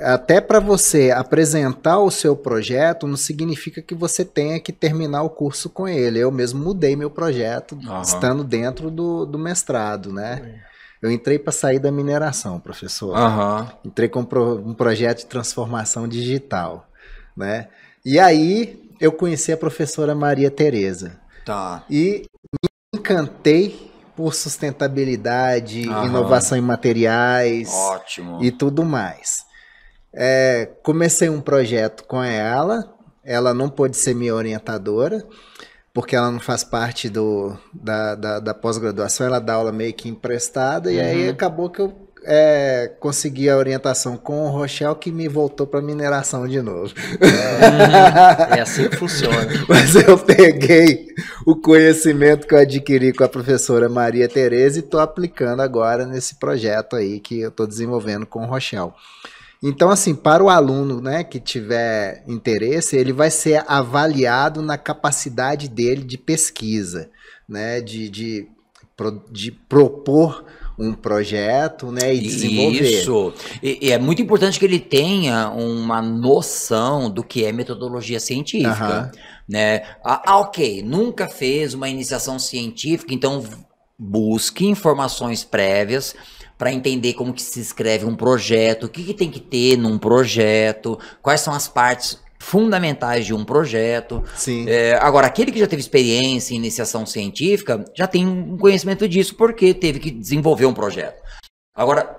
até para você apresentar o seu projeto não significa que você tenha que terminar o curso com ele. Eu mesmo mudei meu projeto estando dentro do mestrado, né? Eu entrei para sair da mineração, professor. Entrei com um projeto de transformação digital, né? E aí eu conheci a professora Maria Tereza. E me encantei por sustentabilidade, inovação em materiais. Ótimo. E tudo mais. Comecei um projeto com ela não pôde ser minha orientadora, porque ela não faz parte da pós-graduação, ela dá aula meio que emprestada, e aí acabou que eu consegui a orientação com o Rochel, que me voltou para mineração de novo. É assim que funciona. Mas eu peguei o conhecimento que eu adquiri com a professora Maria Tereza e estou aplicando agora nesse projeto aí que eu estou desenvolvendo com o Rochel. Então, assim, para o aluno, né, que tiver interesse, ele vai ser avaliado na capacidade dele de pesquisa, né, de propor um projeto, né, e desenvolver. Isso. E é muito importante que ele tenha uma noção do que é metodologia científica, né? Ok, nunca fez uma iniciação científica, então busque informações prévias para entender como que se escreve um projeto, o que tem que ter num projeto, quais são as partes fundamentais de um projeto. Sim. Agora, aquele que já teve experiência em iniciação científica, já tem um conhecimento disso, porque teve que desenvolver um projeto. Agora,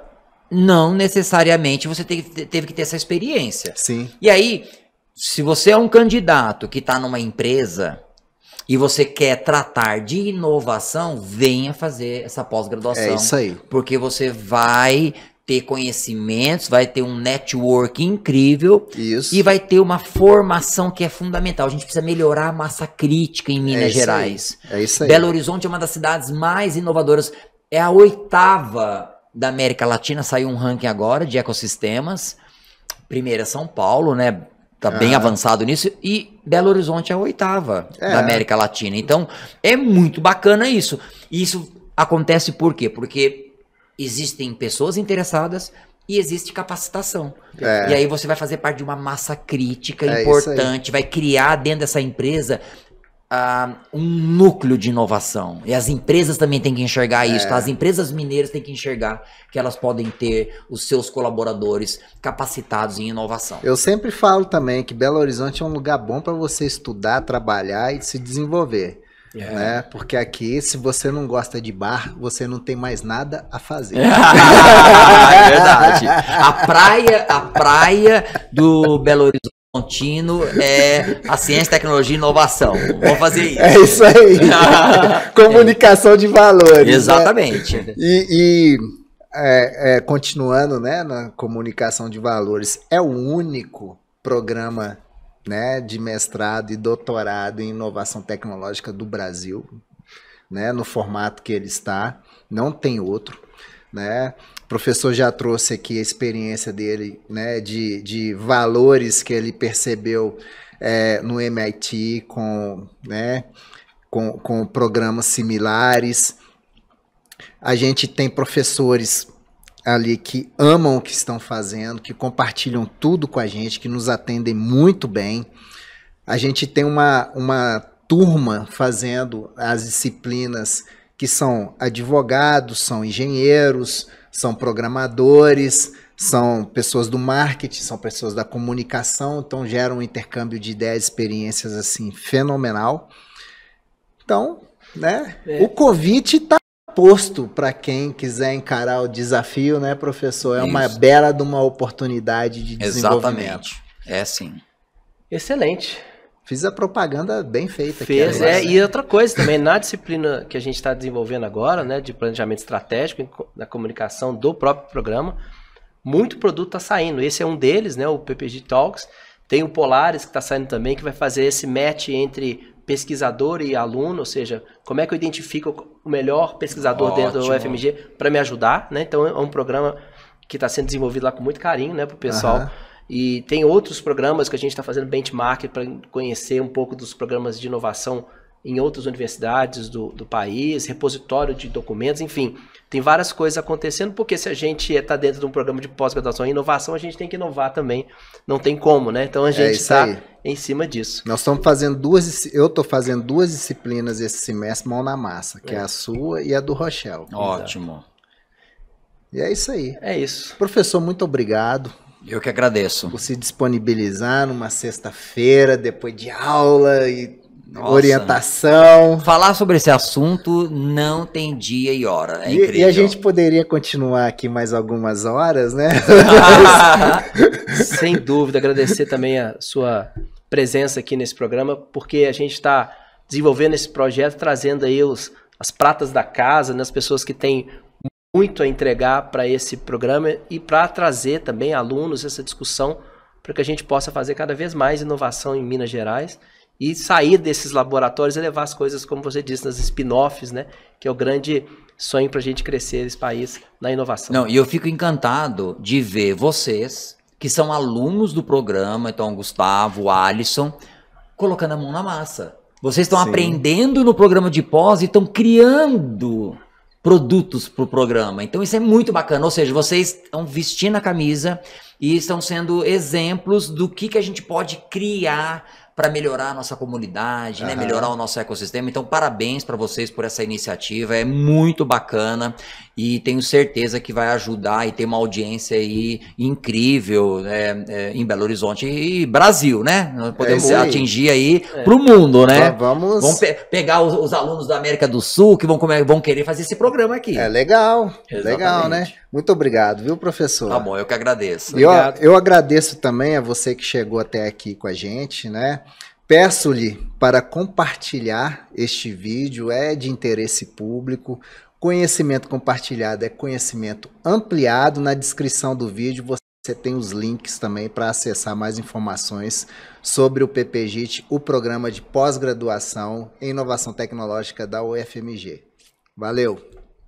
não necessariamente você teve que ter essa experiência. Sim. E aí, se você é um candidato que está numa empresa e você quer tratar de inovação, venha fazer essa pós-graduação. É isso aí. Porque você vai ter conhecimentos, vai ter um network incrível. Isso. E vai ter uma formação que é fundamental. A gente precisa melhorar a massa crítica em Minas Gerais. É isso aí. Belo Horizonte é uma das cidades mais inovadoras. É a 8ª da América Latina. Saiu um ranking agora de ecossistemas. Primeira é São Paulo, né? Tá bem avançado nisso. E Belo Horizonte é a 8ª da América Latina. Então, é muito bacana isso. E isso acontece por quê? Porque existem pessoas interessadas e existe capacitação. E aí você vai fazer parte de uma massa crítica importante, vai criar dentro dessa empresa um núcleo de inovação. E as empresas também têm que enxergar isso. Tá? As empresas mineiras têm que enxergar que elas podem ter os seus colaboradores capacitados em inovação. Eu sempre falo também que Belo Horizonte é um lugar bom para você estudar, trabalhar e se desenvolver. Né? Porque aqui, se você não gosta de bar, você não tem mais nada a fazer. É verdade. A praia do Belo Horizontino é a ciência, tecnologia e inovação. Vamos fazer isso. É isso aí. Comunicação de valores. Exatamente. Né? Continuando, né, na comunicação de valores, é o único programa, né, de mestrado e doutorado em inovação tecnológica do Brasil, né, no formato que ele está, não tem outro, né? O professor já trouxe aqui a experiência dele, né, de valores que ele percebeu no MIT com programas similares. A gente tem professores ali que amam o que estão fazendo, que compartilham tudo com a gente, que nos atendem muito bem. A gente tem uma turma fazendo as disciplinas que são advogados, são engenheiros, são programadores, são pessoas do marketing, são pessoas da comunicação, então gera um intercâmbio de ideias, experiências assim fenomenal. Então, né, o convite está posto para quem quiser encarar o desafio, né, professor? É uma bela de uma oportunidade de desenvolvimento. Exatamente. É sim. Excelente. Fiz a propaganda bem feita. Fez, e outra coisa também, na disciplina que a gente está desenvolvendo agora, né, de planejamento estratégico na comunicação do próprio programa, muito produto está saindo. Esse é um deles, né, o PPG Talks. Tem o Polaris que está saindo também, que vai fazer esse match entre pesquisador e aluno, ou seja, como é que eu identifico o melhor pesquisador dentro do UFMG para me ajudar, né? Então é um programa que está sendo desenvolvido lá com muito carinho, né, para o pessoal. E tem outros programas que a gente está fazendo benchmark para conhecer um pouco dos programas de inovação em outras universidades do país, repositório de documentos, enfim. Tem várias coisas acontecendo, porque se a gente está dentro de um programa de pós-graduação em inovação, a gente tem que inovar também. Não tem como, né? Então a gente está em cima disso. Nós estamos fazendo eu estou fazendo 2 disciplinas esse semestre, mão na massa, que é a sua e a do Rochelle. Ótimo. E é isso aí. É isso. Professor, muito obrigado. Eu que agradeço. Por se disponibilizar numa sexta-feira, depois de aula e orientação. Falar sobre esse assunto não tem dia e hora. É incrível. E a gente poderia continuar aqui mais algumas horas, né? Sem dúvida, agradecer também a sua presença aqui nesse programa, porque a gente está desenvolvendo esse projeto, trazendo aí as pratas da casa, né, as pessoas que têm muito a entregar para esse programa e para trazer também alunos essa discussão para que a gente possa fazer cada vez mais inovação em Minas Gerais e sair desses laboratórios e levar as coisas, como você disse, nas spin-offs, né? Que é o grande sonho para a gente crescer esse país na inovação. Não, e eu fico encantado de ver vocês, que são alunos do programa, então Gustavo, Alisson, colocando a mão na massa. Vocês estão aprendendo no programa de pós e estão criando produtos para o programa. Então isso é muito bacana, ou seja, vocês estão vestindo a camisa e estão sendo exemplos do que a gente pode criar para melhorar a nossa comunidade, né? Melhorar o nosso ecossistema. Então, parabéns para vocês por essa iniciativa, é muito bacana e tenho certeza que vai ajudar e ter uma audiência aí incrível em Belo Horizonte e Brasil, né? Nós podemos atingir aí para o mundo, né? Vamos pegar os alunos da América do Sul que vão querer fazer esse programa aqui. É legal, legal, né? Muito obrigado, viu, professor? Tá bom, eu que agradeço. Eu agradeço também a você que chegou até aqui com a gente, né? Peço-lhe para compartilhar este vídeo, é de interesse público. Conhecimento compartilhado é conhecimento ampliado. Na descrição do vídeo você tem os links também para acessar mais informações sobre o PPGIT, o programa de pós-graduação em inovação tecnológica da UFMG. Valeu!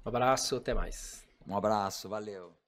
Um abraço, até mais. Um abraço, valeu.